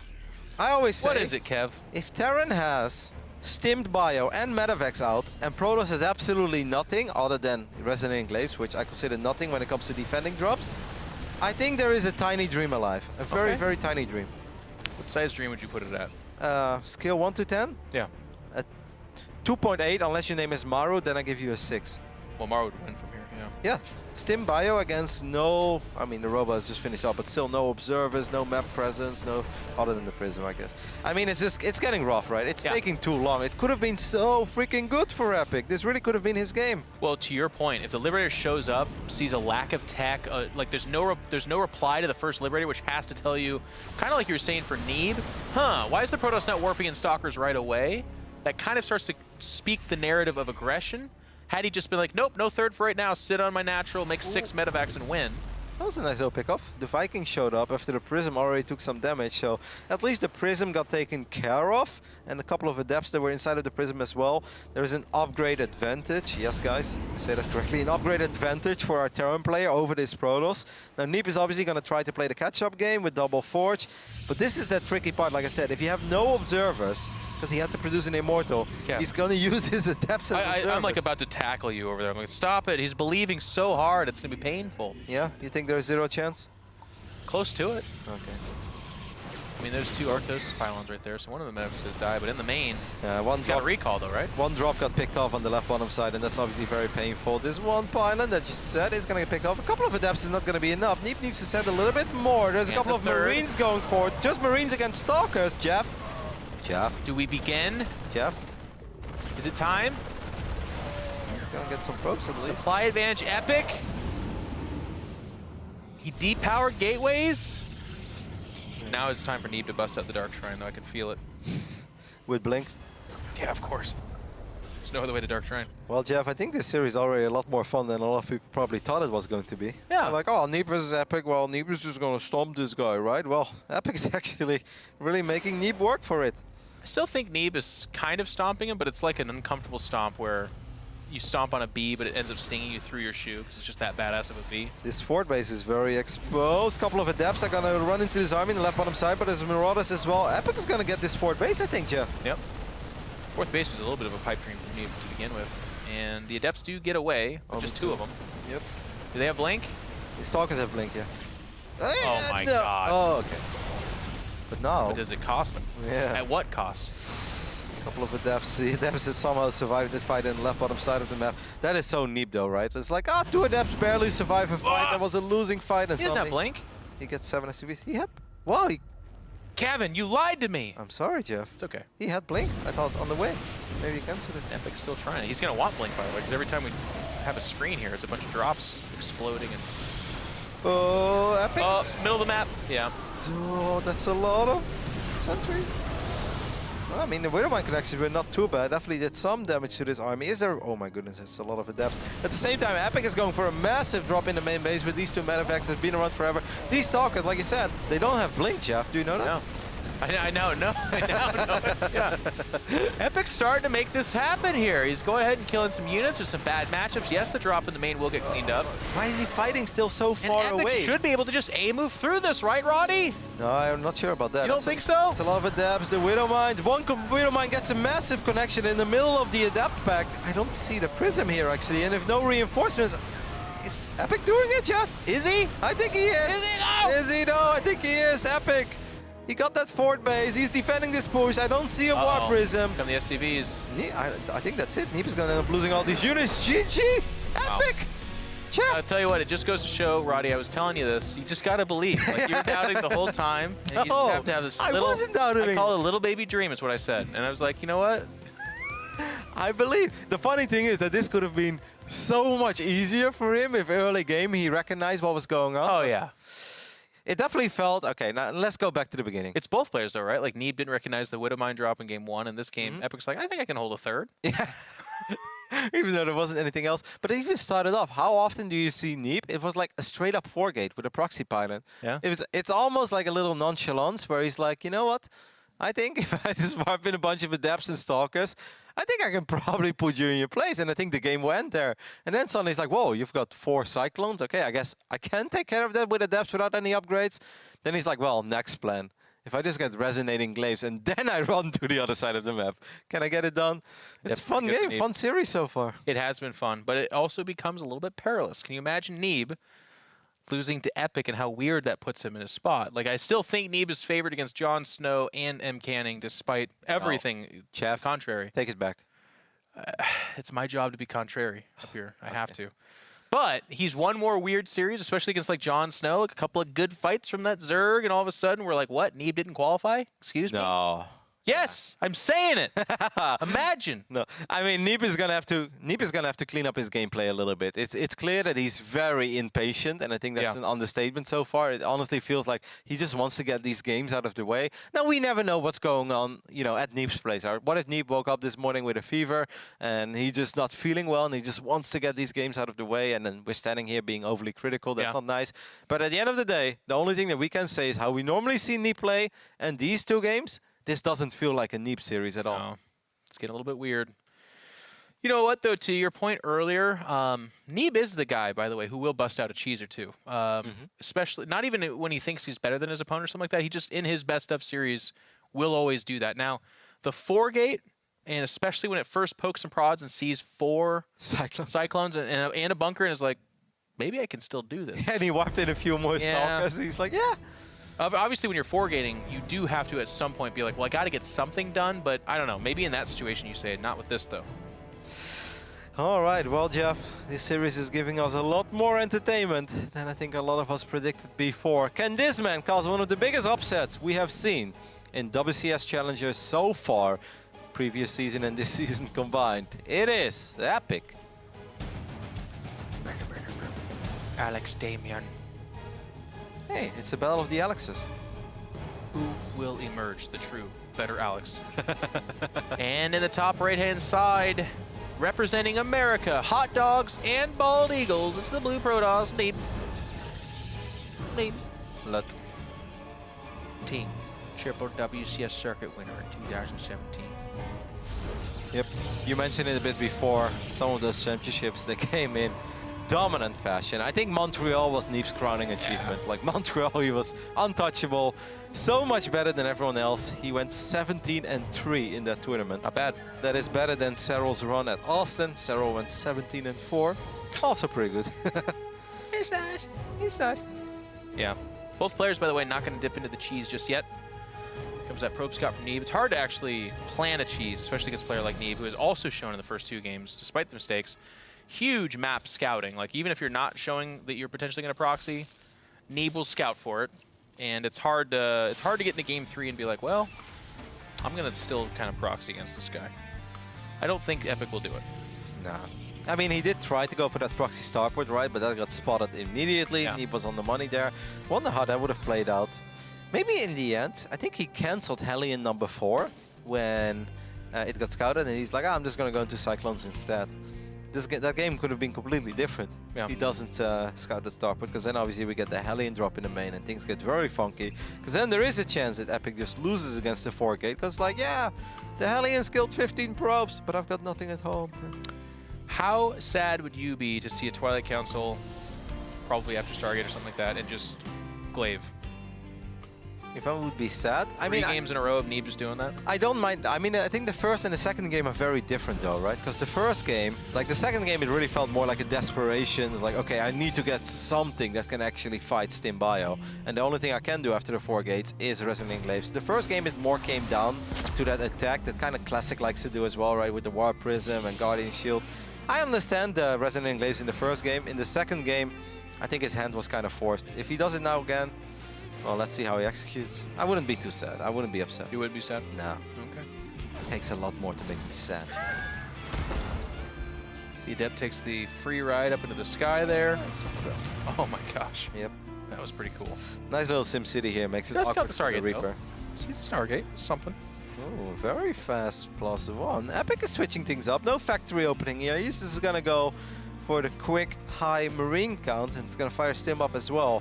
I always say... What is it, Kev? If Terran has stimmed bio and Medevacs out, and Protoss has absolutely nothing other than Resonating Glaives, which I consider nothing when it comes to defending drops, I think there is a tiny dream alive. A very, very tiny dream. What size dream would you put it at? Scale 1 to 10? Yeah. At 2.8, unless your name is Maru, then I give you a 6. Well, Mara would win from here, yeah. Yeah, Stim Bio against no, I mean the robot has just finished up, but still no observers, no map presence, no, other than the Prism, I guess. I mean, it's getting rough, right? It's taking too long. It could have been so freaking good for Epic. This really could have been his game. Well, to your point, if the Liberator shows up, sees a lack of tech, like there's no reply to the first Liberator, which has to tell you, kind of like you were saying for Neeb, why is the Protoss not warping in Stalkers right away? That kind of starts to speak the narrative of aggression. Had he just been like, nope, no third for right now, sit on my natural, make 6 Medevacs and win. That was a nice little pickoff. The Viking showed up after the Prism already took some damage, so at least the Prism got taken care of, and a couple of Adepts that were inside of the Prism as well. There is an upgrade advantage. Yes, guys, I say that correctly. An upgrade advantage for our Terran player over this Protoss. Now, Neeb is obviously going to try to play the catch-up game with Double Forge, but this is that tricky part, like I said. If you have no observers, because he had to produce an Immortal, he's going to use his Adepts as observers. I'm like about to tackle you over there. I'm like, stop it. He's believing so hard. It's going to be painful. Yeah? You think there's 0 chance? Close to it. Okay. I mean, there's 2 Arthos pylons right there, so one of the Medevacs has died, but in the main, he's got a recall though, right? One drop got picked off on the left bottom side, and that's obviously very painful. This one pylon that you said is going to get picked off. A couple of Adepts is not going to be enough. Neeb needs to send a little bit more. There's a couple of Marines going forward. Just Marines against Stalkers, Jeff. Do we begin? Jeff? Is it time? Gonna get some probes at least. Supply advantage Epic. He depowered gateways. Now it's time for Neeb to bust out the Dark Shrine, though. I can feel it. With Blink? Yeah, of course. There's no other way to Dark Shrine. Well, Jeff, I think this series is already a lot more fun than a lot of people probably thought it was going to be. Yeah. They're like, oh, Neeb versus Epic. Well, Neeb is just going to stomp this guy, right? Well, Epic is actually really making Neeb work for it. I still think Neeb is kind of stomping him, but it's like an uncomfortable stomp where you stomp on a bee, but it ends up stinging you through your shoe because it's just that badass of a bee. This fort base is very exposed. Couple of Adepts are going to run into this army in the left bottom side, but there's Marauders as well. Epic is going to get this fort base, I think, Jeff. Yep. Fourth base was a little bit of a pipe dream for Neeb to begin with. And the Adepts do get away, with just 2 of them. Yep. Do they have Blink? The Stalkers have Blink, yeah. Oh my god. Oh, okay. But now... But does it cost them? Yeah. At what cost? A couple of Adepts. The Adepts that somehow survived that fight in the left bottom side of the map. That is so Neeb though, right? It's like, 2 Adepts barely survive a fight. That was a losing fight. And He doesn't have Blink. He gets 7 SCVs. He had... Wow, Kevin, you lied to me. I'm sorry, Jeff. It's okay. He had Blink. I thought on the way. Maybe he cancelled it. Epic's still trying. He's going to want Blink, by the way, because every time we have a screen here, it's a bunch of drops exploding. And oh, Epic. middle of the map. Yeah. Oh, that's a lot of sentries. I mean, the Widowmine connections were not too bad. Definitely did some damage to this army. Is there... Oh my goodness, it's a lot of adepts. At the same time, Epic is going for a massive drop in the main base with these two Medivacs that have been around forever. These Stalkers, like you said, they don't have Blink, Jeff. Do you know that? No. I know, yeah. Epic's starting to make this happen here. He's going ahead and killing some units with some bad matchups. Yes, the drop in the main will get cleaned up. Why is he fighting still so far and Epic away? should be able to just A-move through this, right, Roddy? No, I'm not sure about that. You don't think so? It's a lot of adepts. The Widowmines. One Widowmine gets a massive connection in the middle of the adept pack. I don't see the prism here, actually. And if no reinforcements... Is Epic doing it, Jeff? Is he? I think he is. Is he though? Is he though? I think he is. Epic. He got that fort base. He's defending this push. I don't see a war prism. Come the SCVs. I think that's it. Neeb is going to end up losing all these units. GG. Epic. Wow. Jeff. I'll tell you what, it just goes to show, Roddy, I was telling you this, you just got to believe. Like, you were doubting the whole time, and you just have to have this little... I wasn't doubting. I call it a little baby dream, is what I said. And I was like, you know what? I believe. The funny thing is that this could have been so much easier for him if early game he recognized what was going on. Oh, yeah. It definitely felt... Okay, now let's go back to the beginning. It's both players, though, right? Like, Neeb didn't recognize the Widowmine drop in game 1. In this game, Epic's like, I think I can hold a third. Yeah. Even though there wasn't anything else. But it even started off. How often do you see Neeb? It was like a straight up 4-gate with a proxy pilot. Yeah. It's almost like a little nonchalance where he's like, you know what? I think if I just warp in a bunch of adepts and stalkers, I think I can probably put you in your place. And I think the game will end there. And then suddenly it's like, whoa, you've got 4 cyclones. Okay, I guess I can take care of that with adepts without any upgrades. Then he's like, well, next plan. If I just get resonating glaives and then I run to the other side of the map, can I get it done? It's a fun game, fun series so far. It has been fun, but it also becomes a little bit perilous. Can you imagine Neeb losing to Epic and how weird that puts him in his spot? Like, I still think Neeb is favored against Jon Snow and M. Canning despite everything contrary. Take it back. It's my job to be contrary up here. I have to. But he's won more weird series, especially against like Jon Snow, like a couple of good fights from that Zerg, and all of a sudden we're like, what? Neeb didn't qualify? Excuse me? No. Yes, I'm saying it. Imagine. No, I mean Neeb is gonna have to clean up his gameplay a little bit. It's clear that he's very impatient, and I think that's an understatement so far. It honestly feels like he just wants to get these games out of the way. Now we never know what's going on, you know, at Neeb's place. What if Neeb woke up this morning with a fever and he's just not feeling well, and he just wants to get these games out of the way, and then we're standing here being overly critical. That's not nice. But at the end of the day, the only thing that we can say is how we normally see Neeb play, and these 2 games. This doesn't feel like a Neeb series at all. No, it's getting a little bit weird. You know what, though, to your point earlier, Neeb is the guy, by the way, who will bust out a cheese or 2. Especially, not even when he thinks he's better than his opponent or something like that. He just, in his best of series, will always do that. Now, the 4-gate, and especially when it first pokes and prods and sees 4 Cyclones and a bunker and is like, maybe I can still do this. And he warped in a few more stalkers. He's like, yeah. Obviously, when you're 4-gating, you do have to at some point be like, well, I got to get something done, but I don't know. Maybe in that situation you say, not with this, though. All right, well, Jeff, this series is giving us a lot more entertainment than I think a lot of us predicted before. Can this man cause one of the biggest upsets we have seen in WCS Challengers so far, previous season and this season combined? It is Epic. Alex Damian. Hey, it's a battle of the Alexes. Who will emerge, the true, better Alex? And in the top right-hand side, representing America, hot dogs and bald eagles, it's the blue Protoss, Neeb. Let. Team, triple WCS circuit winner in 2017. Yep, you mentioned it a bit before, some of those championships that came in dominant fashion. I think Montreal was Neeb's crowning achievement. Like Montreal, he was untouchable, so much better than everyone else. He went 17-3 in that tournament. Not bad. That is better than Serral's run at Austin. Serral went 17-4. Also pretty good. It's nice. It's nice. Yeah. Both players, by the way, not going to dip into the cheese just yet. Here comes that probe scout from Neeb. It's hard to actually plan a cheese, especially against a player like Neeb, who has also shown in the first 2 games, despite the mistakes, huge map scouting. Like, even if you're not showing that you're potentially going to proxy, Neeb will scout for it. And it's hard to get into game 3 and be like, well, I'm going to still kind of proxy against this guy. I don't think Epic will do it. Nah. I mean, he did try to go for that proxy starport, right? But that got spotted immediately. Yeah. Neeb was on the money there. Wonder how that would have played out. Maybe in the end, I think he cancelled Hellion number 4. when it got scouted, and he's like, I'm just going to go into Cyclones instead. That game could have been completely different. Yeah. He doesn't scout the Stark, because then obviously we get the Hellion drop in the main and things get very funky. Because then there is a chance that Epic just loses against the 4-gate, because like, yeah, the Hellions killed 15 probes, but I've got nothing at home. How sad would you be to see a Twilight Council, probably after Stargate or something like that, and just glaive? If I would be sad, I mean, 3 games in a row of Neeb just doing that? I don't mind. I mean, I think the first and the second game are very different though, right? Because the first game, like the second game, it really felt more like a desperation. It's like, okay, I need to get something that can actually fight Stim Bio. And the only thing I can do after the 4 gates is Resonant Glaives. The first game, it more came down to that attack that kind of Classic likes to do as well, right? With the Warp Prism and Guardian Shield. I understand the Resonant Glaives in the first game. In the second game, I think his hand was kind of forced. If he does it now again, well, let's see how he executes. I wouldn't be too sad. I wouldn't be upset. You wouldn't be sad? No. Okay. It takes a lot more to make me sad. The Adept takes the free ride up into the sky there. That's Oh my gosh. Yep. That was pretty cool. Nice little SimCity here. Makes it That's awkward got the for Stargate, Reaper. though. He's a Stargate. Something. Oh, very fast +1. Epic is switching things up. No factory opening here. He's just gonna go for the quick high Marine count, and it's gonna fire Stim up as well.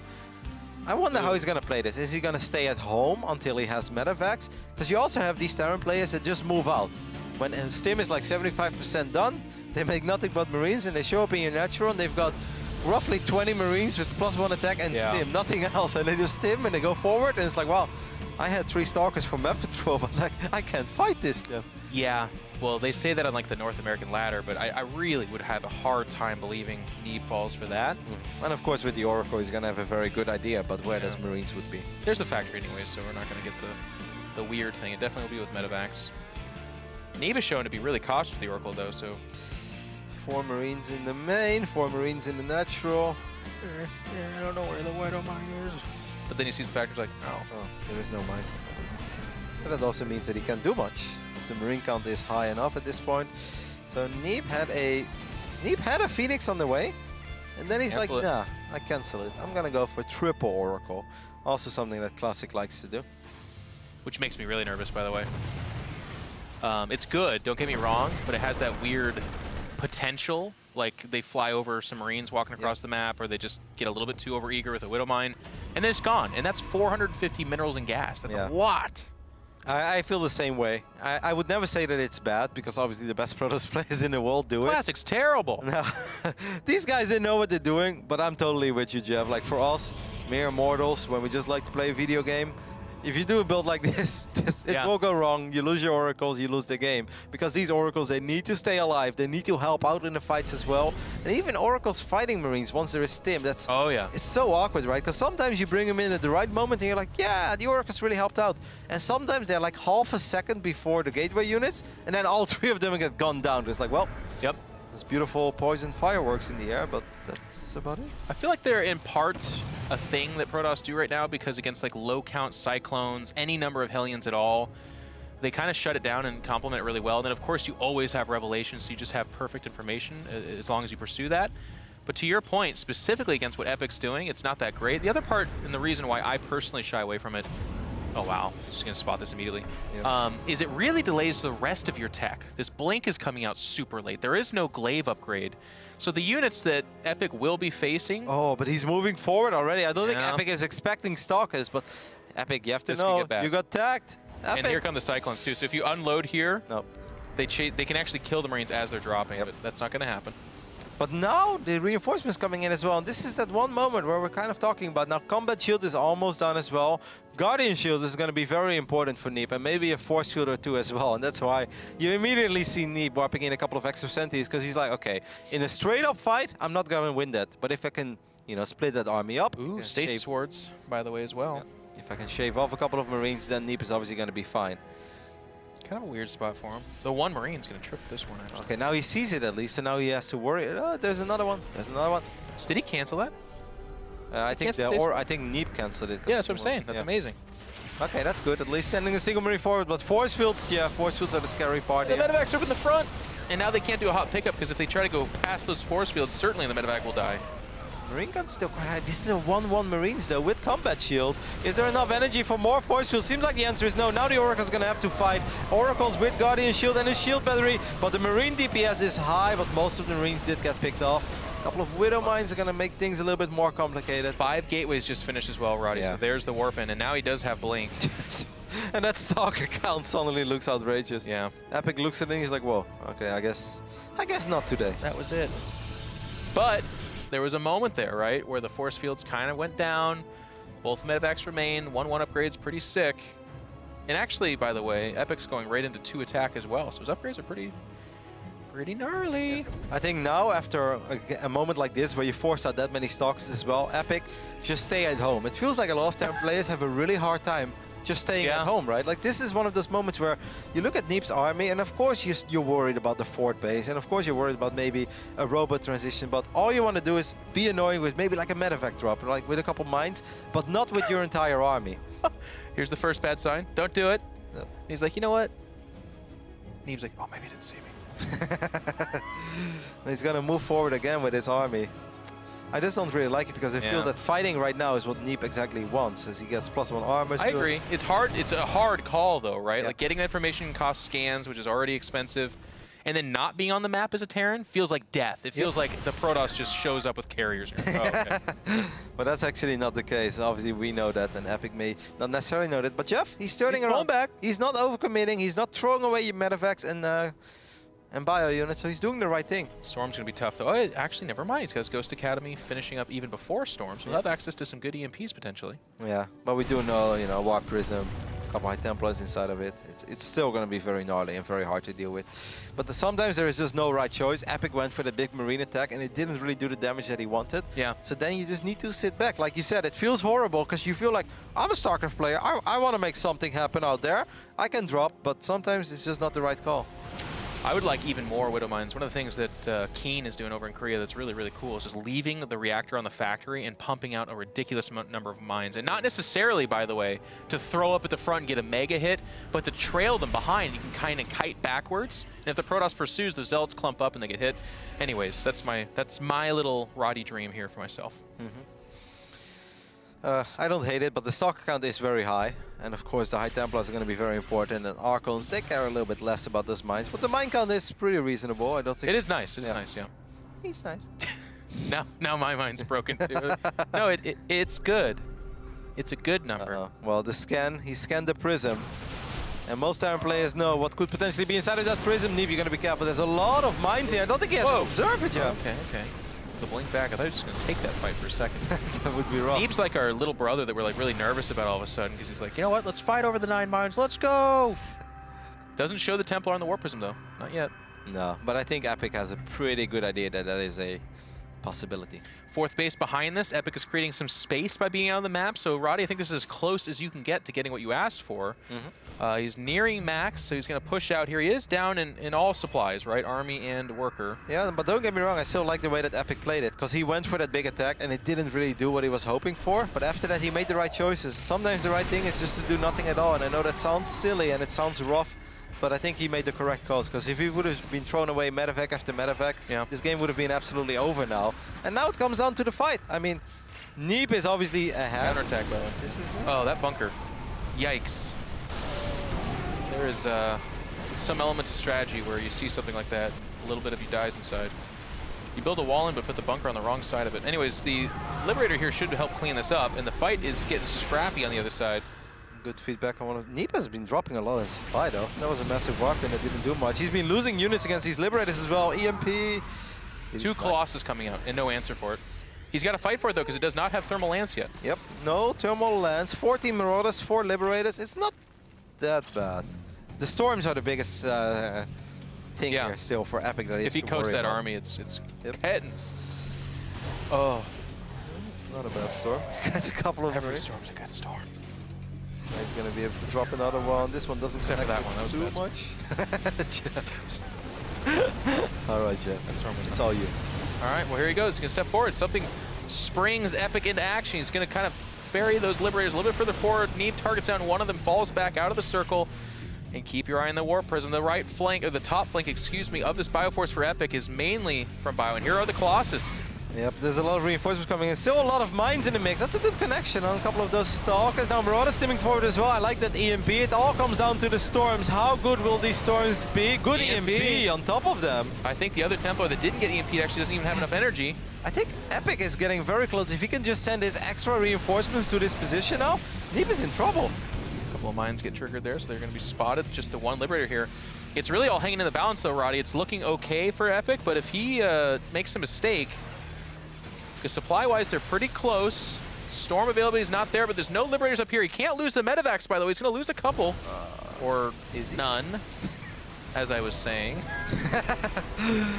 I wonder how he's gonna play this. Is he gonna stay at home until he has Medivacs? Because you also have these Terran players that just move out. When Stim is like 75% done, they make nothing but Marines, and they show up in your natural, and they've got roughly 20 Marines with +1 attack and Stim, nothing else. And they just Stim and they go forward, and it's like, wow, I had 3 Stalkers from Map Patrol, but like, I can't fight this, Jeff. Yeah. Well, they say that on like the North American ladder, but I really would have a hard time believing Neeb falls for that. And of course with the Oracle he's gonna have a very good idea, but where does Marines would be? There's a factory anyway, so we're not gonna get the weird thing. It definitely will be with Medivacs. Neeb is shown to be really cautious with the Oracle though, so 4 Marines in the main, 4 Marines in the natural. I don't know where the Widow Mine is. But then he sees the factory's like, oh. There is no mine. But that also means that he can't do much. The Marine count is high enough at this point. So Neeb had a Phoenix on the way, and then he's like, nah, I cancel it. I'm gonna go for triple Oracle. Also something that Classic likes to do. Which makes me really nervous, by the way. It's good, don't get me wrong, but it has that weird potential. Like they fly over some Marines walking across the map, or they just get a little bit too overeager with a Widow Mine, and then it's gone. And that's 450 minerals and gas. That's a lot. I feel the same way. I would never say that it's bad, because obviously the best Protoss players in the world do it. Classic's terrible. No. These guys didn't know what they're doing, but I'm totally with you, Jeff. Like for us, mere mortals, when we just like to play a video game, if you do a build like this, it will go wrong. You lose your Oracles, you lose the game. Because these Oracles, they need to stay alive. They need to help out in the fights as well. And even Oracles fighting Marines once there is Stim, that's... Oh, yeah. It's so awkward, right? Because sometimes you bring them in at the right moment and you're like, yeah, the Oracles really helped out. And sometimes they're like half a second before the gateway units, and then all 3 of them get gunned down. It's like, well, there's beautiful poison fireworks in the air, but that's about it. I feel like they're in part a thing that Protoss do right now, because against like low count Cyclones, any number of Hellions at all, they kind of shut it down and complement it really well. And then of course you always have Revelations, so you just have perfect information as long as you pursue that. But to your point, specifically against what Epic's doing, it's not that great. The other part, and the reason why I personally shy away from it, oh wow, just gonna spot this immediately, is it really delays the rest of your tech. This blink is coming out super late. There is no glaive upgrade. So the units that Epic will be facing... Oh, but he's moving forward already. I don't think Epic is expecting Stalkers, but Epic, you have to know, you got tagged. Epic. And here come the Cyclones too. So if you unload here, they can actually kill the Marines as they're dropping, but that's not gonna happen. But now the reinforcements coming in as well. And this is that one moment where we're kind of talking about now Combat Shield is almost done as well. Guardian Shield is going to be very important for Neeb, and maybe a Force Field or 2 as well. And that's why you immediately see Neeb warping in a couple of extra Sentinels, because he's like, okay, in a straight up fight, I'm not going to win that. But if I can, you know, split that army up. Ooh, Stasis Wards, by the way, as well. Yeah. If I can shave off a couple of Marines, then Neeb is obviously going to be fine. Kind of a weird spot for him. The one Marine's going to trip this one, actually. Okay, now he sees it at least, and now he has to worry. Oh, there's another one. There's another one. Did he cancel that? I think Neeb canceled it. Yeah, that's what I'm saying. That's amazing. Okay, that's good. At least sending a single Marine forward, but Force Fields, Force Fields are the scary part. The Medivacs are up in the front, and now they can't do a hot pickup, because if they try to go past those Force Fields, certainly the Medivac will die. Marine gun's still quite high. This is a 1-1 Marines though with combat shield. Is there enough energy for more force field? Seems like the answer is no. Now the Oracle's gonna have to fight Oracles with Guardian Shield and his shield battery. But the Marine DPS is high, but most of the Marines did get picked off. A couple of Widow Mines are gonna make things a little bit more complicated. 5 gateways just finished as well, Roddy. Yeah. So there's the warp in, and now he does have blink. And that Stalker count suddenly looks outrageous. Yeah. Epic looks at it and he's like, whoa, okay, I guess not today. That was it. But there was a moment there, right, where the force fields kind of went down. Both medevacs remain. 1-1 upgrade's pretty sick. And actually, by the way, Epic's going right into 2 attack as well. So his upgrades are pretty gnarly. Yeah. I think now, after a moment like this, where you force out that many stocks as well, Epic, just stay at home. It feels like a lot of time players have a really hard time just staying at home, right? Like, this is one of those moments where you look at Neeb's army, and of course you're worried about the fort base, and of course you're worried about maybe a robot transition, but all you want to do is be annoying with maybe like a medevac drop, like with a couple mines, but not with your entire army. Here's the first bad sign. Don't do it. No. He's like, you know what? Neeb's like, oh, maybe he didn't see me. He's gonna move forward again with his army. I just don't really like it because I feel that fighting right now is what Neeb exactly wants, as he gets +1 armor. I agree. It's hard. It's a hard call, though, right? Yeah. Like, getting that information costs scans, which is already expensive, and then not being on the map as a Terran feels like death. It feels like the Protoss just shows up with carriers. Oh, okay. But that's actually not the case. Obviously, we know that, and Epic may not necessarily know that. But Jeff, he's turning around. Back. He's not overcommitting. He's not throwing away your medevacs and bio units, so he's doing the right thing. Storm's going to be tough, though. Oh, actually, never mind. He's got his Ghost Academy finishing up even before Storm, so he'll have access to some good EMPs, potentially. Yeah, but we do know, you know, Warp Prism, a couple High Templars inside of it. It's still going to be very gnarly and very hard to deal with. But sometimes there is just no right choice. Epic went for the big Marine attack, and it didn't really do the damage that he wanted. Yeah. So then you just need to sit back. Like you said, it feels horrible, because you feel like, I'm a StarCraft player. I want to make something happen out there. I can drop, but sometimes it's just not the right call. I would like even more Widow Mines. One of the things that Keen is doing over in Korea that's really, really cool is just leaving the reactor on the factory and pumping out a ridiculous number of mines. And not necessarily, by the way, to throw up at the front and get a mega hit, but to trail them behind. You can kind of kite backwards. And if the Protoss pursues, the Zealots clump up and they get hit. Anyways, that's my little Roddy dream here for myself. I don't hate it, but the stock count is very high. And of course, the High Templars are going to be very important. And Archons, they care a little bit less about those mines. But the mine count is pretty reasonable. I don't think... It is nice. It is nice, yeah. He's nice. now my mind's broken, too. No, it's good. It's a good number. Well, he scanned the prism. And most Terran players know what could potentially be inside of that prism. Neeb, you're going to be careful. There's a lot of mines here. I don't think he has an observer, Jeff. Okay. The blink back. I thought he was just going to take that fight for a second. That would be wrong. Neeb's like our little brother that we're like really nervous about all of a sudden because he's like, you know what? Let's fight over the 9 mines. Let's go. Doesn't show the Templar on the War Prism though. Not yet. No, but I think Epic has a pretty good idea that is a possibility. 4th base behind this. Epic is creating some space by being out on the map. So Roddy, I think this is as close as you can get to getting what you asked for. He's nearing max, so he's going to push out here. He is down in all supplies, right? Army and worker. Yeah, but don't get me wrong, I still like the way that Epic played it, because he went for that big attack and it didn't really do what he was hoping for. But after that, he made the right choices. Sometimes the right thing is just to do nothing at all, and I know that sounds silly and it sounds rough, but I think he made the correct calls, because if he would have been thrown away medevac after medevac, this game would have been absolutely over now. And now it comes down to the fight. I mean, Neeb is obviously ahead. Counterattack, by the way. This is it. Oh, that bunker. Yikes. There is some element to strategy where you see something like that, a little bit of you dies inside. You build a wall in, but put the bunker on the wrong side of it. Anyways, the Liberator here should help clean this up, and the fight is getting scrappy on the other side. Good feedback on one of... Neeb has been dropping a lot in supply, though. That was a massive walk and it didn't do much. He's been losing units against these Liberators as well. EMP... 2 Colossus coming out, and no answer for it. He's got to fight for it, though, because it does not have Thermal Lance yet. Yep, no Thermal Lance. 14 Marauders, 4 Liberators. It's not that bad. The Storms are the biggest thing here still for Epic. That if he coasts that army, it's kittens. Oh. It's not a bad storm. It's a couple of... Every storm's a good storm. He's going to be able to drop another one. This one doesn't Except for that one. That was too much. All right, Jeff. That storm was it's all you. All right, well, here he goes. He's going to step forward. Something springs Epic into action. He's going to kind of bury those Liberators a little bit further forward. Neeb targets down one of them, falls back out of the circle. And keep your eye on the Warp Prism. The right flank, or the top flank, excuse me, of this Bioforce for Epic is mainly from Bio. And here are the Colossus. Yep, there's a lot of reinforcements coming in. Still a lot of mines in the mix. That's a good connection on a couple of those stalkers. Now Marauder's stimming forward as well. I like that EMP. It all comes down to the storms. How good will these storms be? Good EMP on top of them. I think the other tempo that didn't get EMP'd actually doesn't even have enough energy. I think Epic is getting very close. If he can just send his extra reinforcements to this position now, Neeb is in trouble. A couple of mines get triggered there, so they're going to be spotted. Just the one Liberator here. It's really all hanging in the balance though, Roddy. It's looking okay for Epic, but if he makes a mistake, because supply-wise, they're pretty close. Storm availability is not there, but there's no Liberators up here. He can't lose the Medivacs, by the way. He's going to lose a couple. Or none, as I was saying.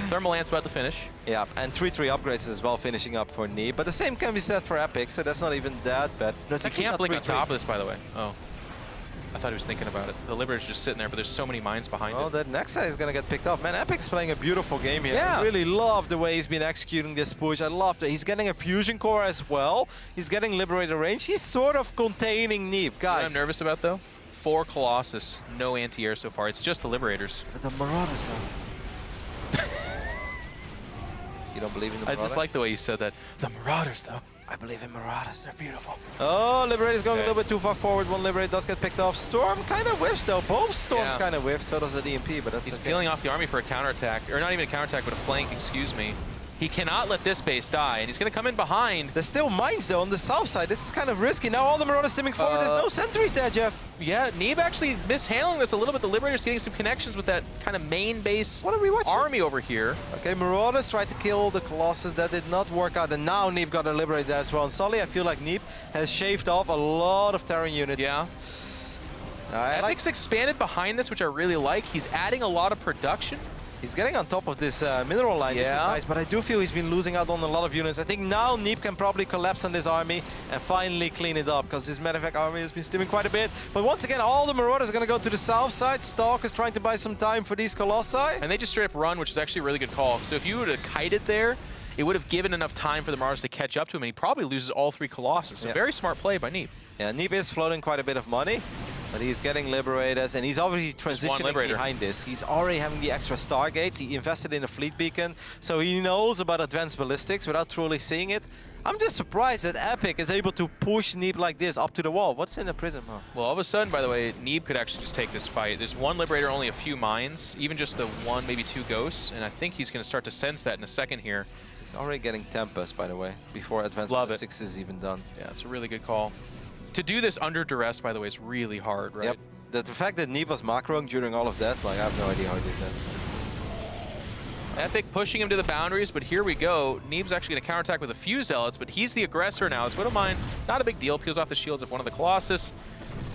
Thermal Lance about to finish. Yeah, and 3-3 upgrades as well finishing up for Neeb. But the same can be said for Epic, so that's not even that bad. No, I can't blink on top of this, by the way. Oh. I thought he was thinking about it. The Liberator's just sitting there, but there's so many mines behind it. That next side is going to get picked up. Man, Epic's playing a beautiful game here. Yeah. I really love the way he's been executing this push. I love that. He's getting a fusion core as well. He's getting Liberator range. He's sort of containing Neeb. Guys. You know what I'm nervous about, though? 4 Colossus, no anti-air so far. It's just the Liberators. But the Marauders, though. You don't believe in the Marauders? I just like the way you said that. The Marauders, though. I believe in Marauders. They're beautiful. Oh, Liberator's going a little bit too far forward. One Liberator does get picked off. Storm kind of whiffs, though. Both Storms kind of whiff. So does the DMP, but that's He's okay. peeling off the army for a counterattack. Or not even a counterattack, but a flank, excuse me. He cannot let this base die, and he's going to come in behind. There's still mines, though, on the south side. This is kind of risky. Now all the Marauders stimming forward. There's no sentries there, Jeff. Yeah, Neeb actually mishandling this a little bit. The Liberator's getting some connections with that kind of main base what are we watching? army over here. Okay, Marauders tried to kill the Colossus. That did not work out, and now Neeb got a Liberator as well. And Sully, I feel like Neeb has shaved off a lot of Terran units. Yeah. Epic's expanded behind this, which I really like. He's adding a lot of production. He's getting on top of this mineral line. Yeah. This is nice, but I do feel he's been losing out on a lot of units. I think now Neeb can probably collapse on this army and finally clean it up, because this Medivac army has been stimming quite a bit. But once again, all the Marauders are going to go to the south side. Stalk is trying to buy some time for these Colossi. And they just straight up run, which is actually a really good call. So if you would have kited there, it would have given enough time for the Marauders to catch up to him, and he probably loses all 3 Colossus. So very smart play by Neeb. Yeah, Neeb is floating quite a bit of money, but he's getting Liberators, and he's obviously transitioning behind this. He's already having the extra Stargates. He invested in a fleet beacon, so he knows about advanced ballistics without truly seeing it. I'm just surprised that Epic is able to push Neeb like this up to the wall. What's in the prism? Oh. Well, all of a sudden, by the way, Neeb could actually just take this fight. There's 1 Liberator, only a few mines, even just the 1, maybe 2 Ghosts, and I think he's going to start to sense that in a second here. He's already getting Tempest, by the way, before advanced ballistics is even done. Yeah, it's a really good call. To do this under duress, by the way, is really hard, right? Yep. The fact that Neeb was macroing during all of that, like, I have no idea how he did that. Epic pushing him to the boundaries, but here we go. Neeb's actually going to counterattack with a few Zealots, but he's the aggressor now. As Widowmine, not a big deal, peels off the shields of one of the Colossus.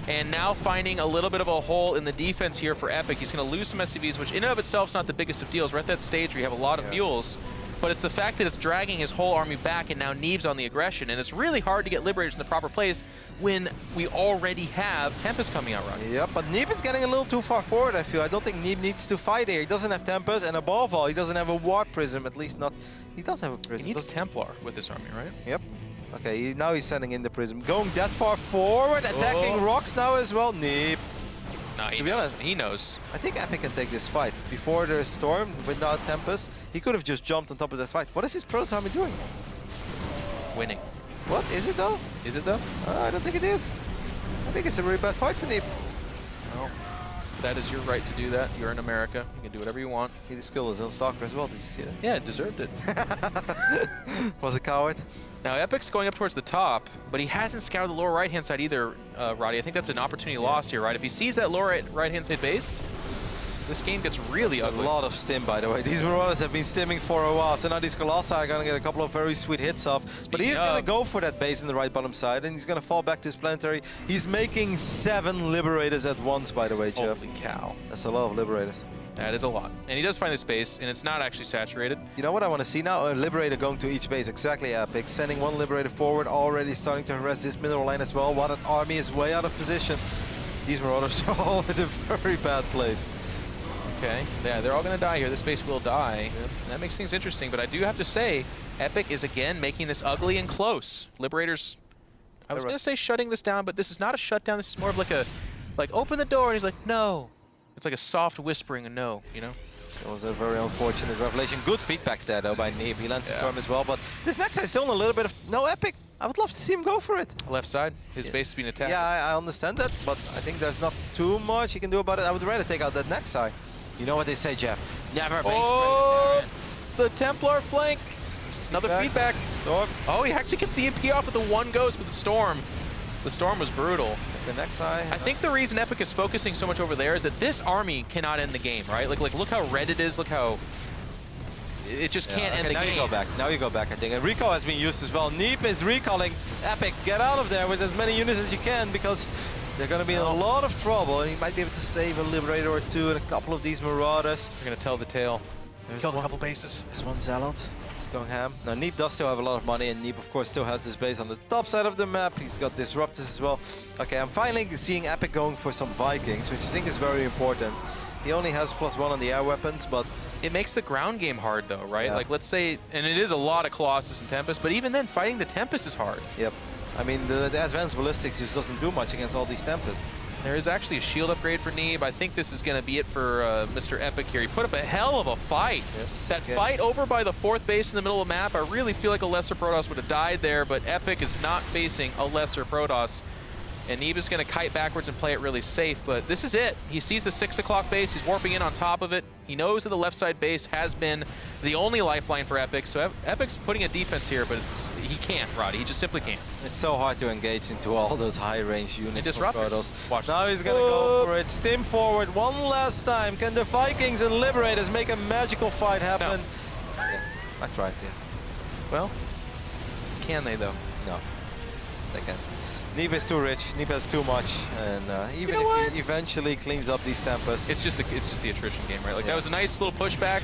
And now finding a little bit of a hole in the defense here for Epic. He's going to lose some SCVs, which in and of itself is not the biggest of deals. We're at that stage where you have a lot of mules. But it's the fact that it's dragging his whole army back, and now Neeb's on the aggression. And it's really hard to get Liberators in the proper place when we already have Tempest coming out, right? Yep, but Neeb is getting a little too far forward, I feel. I don't think Neeb needs to fight here. He doesn't have Tempest, and above all, he doesn't have a Warp Prism, at least not... He does have a Prism. He needs Templar with this army, right? Yep. Okay, now he's sending in the Prism. Going that far forward, attacking rocks now as well. Neeb. No, to be honest, he knows. I think Epic can take this fight. Before there's Storm, without Tempest, he could have just jumped on top of that fight. What is his Protoss army doing? Winning. What? Is it though? Is it though? I don't think it is. I think it's a really bad fight for Neeb. Well, that is your right to do that. You're in America. You can do whatever you want. He just killed his own Stalker as well. Did you see that? Yeah, it deserved it. Was a coward. Now, Epic's going up towards the top, but he hasn't scoured the lower right-hand side either, Roddy. I think that's an opportunity lost here, right? If he sees that lower right-hand side base, this game gets really ugly. A lot of stim, by the way. These Marauders have been stimming for a while, so now these Colossi are going to get a couple of very sweet hits off. But he's going to go for that base in the right bottom side, and he's going to fall back to his planetary. He's making 7 Liberators at once, by the way, Jeff. Holy cow. That's a lot of Liberators. That is a lot. And he does find the space, and it's not actually saturated. You know what I want to see now? A Liberator going to each base. Exactly, Epic. Sending 1 Liberator forward, already starting to harass this mineral line as well. While that army is way out of position. These Marauders are all in a very bad place. Okay, yeah, they're all going to die here. This base will die. Yep. And that makes things interesting, but I do have to say, Epic is again making this ugly and close. Liberators, I was going to say shutting this down, but this is not a shutdown. This is more of like a, open the door, and he's like, no. It's like a soft whispering, a no, you know? It was a very unfortunate revelation. Good feedbacks there, though, by Neeb. He lands the storm as well, but this next guy's still in a little bit of no epic. I would love to see him go for it. Left side, his base is being attacked. Yeah, I understand that, but I think there's not too much he can do about it. I would rather take out that next side. You know what they say, Jeff? Never base the Templar flank. Another feedback. Storm. Oh, he actually gets the MP off with the one ghost with the storm. The storm was brutal. The next side. I think the reason Epic is focusing so much over there is that this army cannot end the game, right? Like look how red it is. Look how it just can't end the game. Now you go back. Now you go back, I think. And recall has been used as well. Neeb is recalling. Epic, get out of there with as many units as you can because they're going to be in a lot of trouble. And he might be able to save a Liberator or two and a couple of these Marauders. They're going to tell the tale. Killed a couple bases. There's one Zealot. He's going ham. Now, Neeb does still have a lot of money, and Neeb, of course, still has this base on the top side of the map. He's got Disruptors as well. Okay, I'm finally seeing Epic going for some Vikings, which I think is very important. He only has +1 on the air weapons, but... It makes the ground game hard, though, right? Yeah. Like, let's say, and it is a lot of Colossus and Tempest, but even then, fighting the Tempest is hard. Yep. I mean, the advanced ballistics just doesn't do much against all these Tempests. There is actually a shield upgrade for Neeb. I think this is going to be it for Mr. Epic here. He put up a hell of a fight. Yep. That fight over by the 4th base in the middle of the map, I really feel like a lesser Protoss would have died there, but Epic is not facing a lesser Protoss. And Neeb is going to kite backwards and play it really safe, but this is it. He sees the 6 o'clock base. He's warping in on top of it. He knows that the left side base has been the only lifeline for Epic, so Epic's putting a defense here, but he can't, Roddy. He just simply can't. It's so hard to engage into all those high-range units for Protoss. Watch. Now he's going to go for it. Stim forward one last time. Can the Vikings and Liberators make a magical fight happen? No. Yeah, I tried, yeah. Well, can they, though? No, they can't. Neeb is too rich, Neeb has too much, and even if he eventually cleans up these Tempests... It's just the attrition game, right? Like, that was a nice little pushback,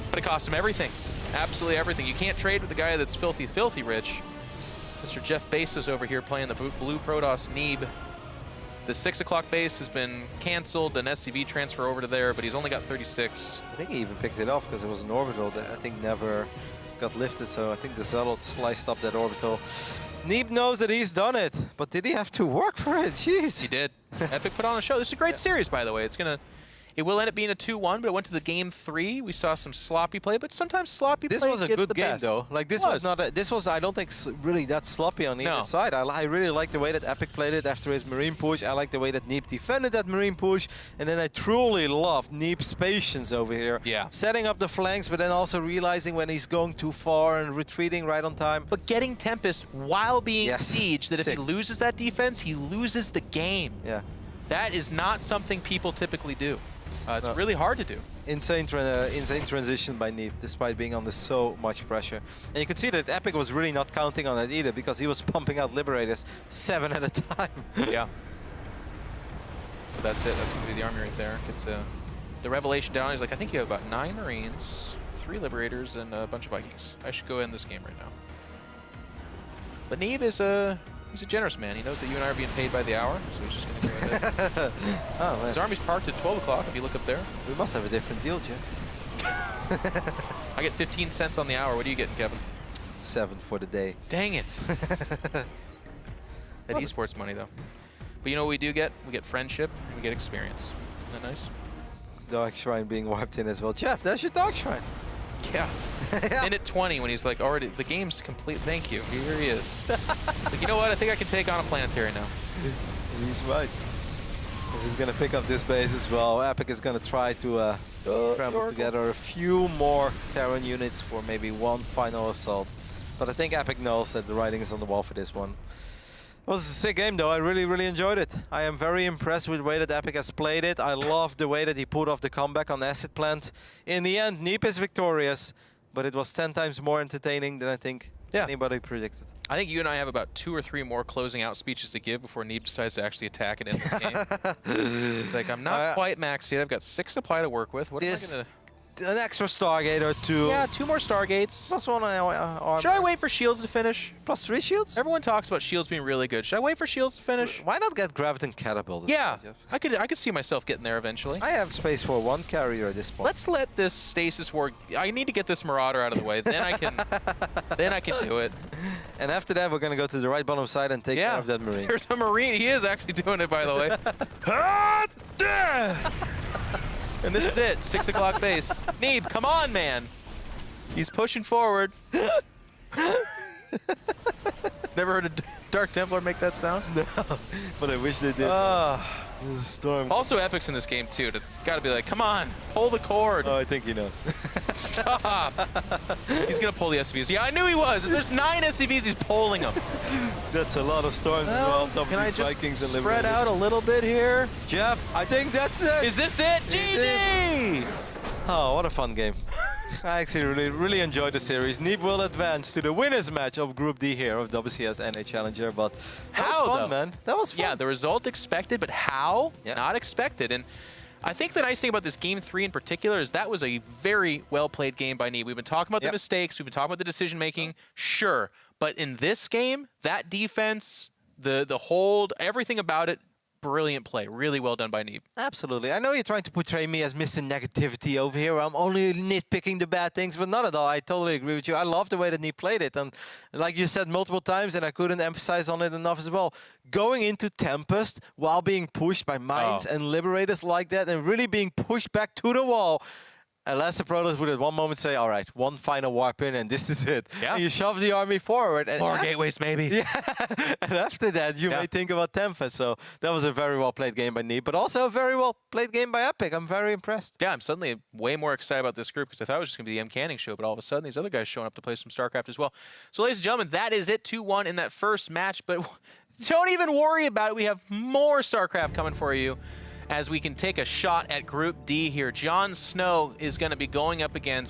but it cost him everything. Absolutely everything. You can't trade with the guy that's filthy, filthy rich. Mr. Jeff Bezos over here playing the blue Protoss Neeb. The 6 o'clock base has been canceled, an SCV transfer over to there, but he's only got 36. I think he even picked it off because it was an orbital that I think never got lifted, so I think the Zealot sliced up that orbital. Neeb knows that he's done it, but did he have to work for it? Jeez. He did. Epic put on a show. This is a great series, by the way. It will end up being a 2-1, but it went to the game 3. We saw some sloppy play, but sometimes sloppy play This was a gives good the game, best. though. Like this was not. This was, I don't think, really that sloppy on either side. I really like the way that Epic played it after his Marine push. I like the way that Neeb defended that Marine push, and then I truly loved Neeb's patience over here. Yeah. Setting up the flanks, but then also realizing when he's going too far and retreating right on time. But getting Tempest while being siege, that if he Sick. loses that defense, he loses the game. Yeah. That is not something people typically do. It's really hard to do. Insane transition by Neeb, despite being under so much pressure. And you could see that Epic was really not counting on that either, because he was pumping out Liberators 7 at a time. Yeah. But that's it. That's going to be the army right there. Gets the revelation down. He's like, I think you have about 9 Marines, 3 Liberators, and a bunch of Vikings. I should go end this game right now. But Neeb is he's a generous man. He knows that you and I are being paid by the hour, so he's just going to go ahead. Oh, man. His army's parked at 12 o'clock, if you look up there. We must have a different deal, Jeff. I get 15 cents on the hour. What are you getting, Kevin? 7 for the day. Dang it. That esports money, though. But you know what we do get? We get friendship, and we get experience. Isn't that nice? Dark Shrine being wiped in as well. Jeff, that's your Dark Shrine. Yeah. Yeah. And at 20, when he's like, already, the game's complete. Thank you. Here he is. Like, you know what? I think I can take on a planetary now. He's right. He's going to pick up this base as well. Epic is going to try to scramble together a few more Terran units for maybe one final assault. But I think Epic knows that the writing is on the wall for this one. It was a sick game, though. I really, really enjoyed it. I am very impressed with the way that Epic has played it. I love the way that he pulled off the comeback on Acid Plant. In the end, Neeb is victorious, but it was 10 times more entertaining than I think anybody predicted. I think you and I have about 2 or 3 more closing out speeches to give before Neeb decides to actually attack and end this game. It's like, I'm not quite maxed yet. I've got 6 supply to work with. What am I going to... An extra Stargate or 2. Yeah, 2 more Stargates. Plus 1 armor. Should I wait for shields to finish? Plus 3 shields? Everyone talks about shields being really good. Should I wait for shields to finish? Why not get Graviton Catapult? Yeah, I could see myself getting there eventually. I have space for 1 carrier at this point. Let's let this stasis war. I need to get this Marauder out of the way. Then I can. Then I can do it. And after that, we're gonna go to the right bottom side and take care of that Marine. There's a Marine. He is actually doing it, by the way. And this is it, 6 o'clock base. Neeb, come on, man. He's pushing forward. Never heard a Dark Templar make that sound? No, but I wish they did. There's a storm. Also epics in this game, too. It's got to be like, come on, pull the cord. Oh, I think he knows. Stop. He's going to pull the SCVs. Yeah, I knew he was. There's 9 SCVs. He's pulling them. That's a lot of storms as well. Can I just Vikings and spread out a little bit here? Jeff, I think that's it. Is this it? GG! Oh, what a fun game. I actually really enjoyed the series. Neeb will advance to the winners match of Group D here of WCS NA Challenger, but that was fun, though? man. That was fun. Yeah, the result expected, but how? Yeah. Not expected. And I think the nice thing about this Game 3 in particular is that was a very well-played game by Neeb. We've been talking about the mistakes. We've been talking about the decision-making. Sure. But in this game, that defense, the hold, everything about it, brilliant play. Really well done by Neeb. Absolutely. I know you're trying to portray me as missing negativity over here. I'm only nitpicking the bad things, but not at all. I totally agree with you. I love the way that Neeb played it. And like you said multiple times, and I couldn't emphasize on it enough as well, going into Tempest while being pushed by Mines and Liberators like that and really being pushed back to the wall. Unless the Protoss would at one moment say, all right, one final warp in and this is it. Yeah. And you shove the army forward. And More gateways, maybe. Yeah. And after that, you may think about Tempest. So that was a very well played game by Neeb, but also a very well played game by Epic. I'm very impressed. Yeah, I'm suddenly way more excited about this group because I thought it was just going to be the M Canning show, but all of a sudden these other guys showing up to play some StarCraft as well. So ladies and gentlemen, that is it, 2-1 in that first match, but don't even worry about it. We have more StarCraft coming for you as we can take a shot at Group D here. Jon Snow is going to be going up against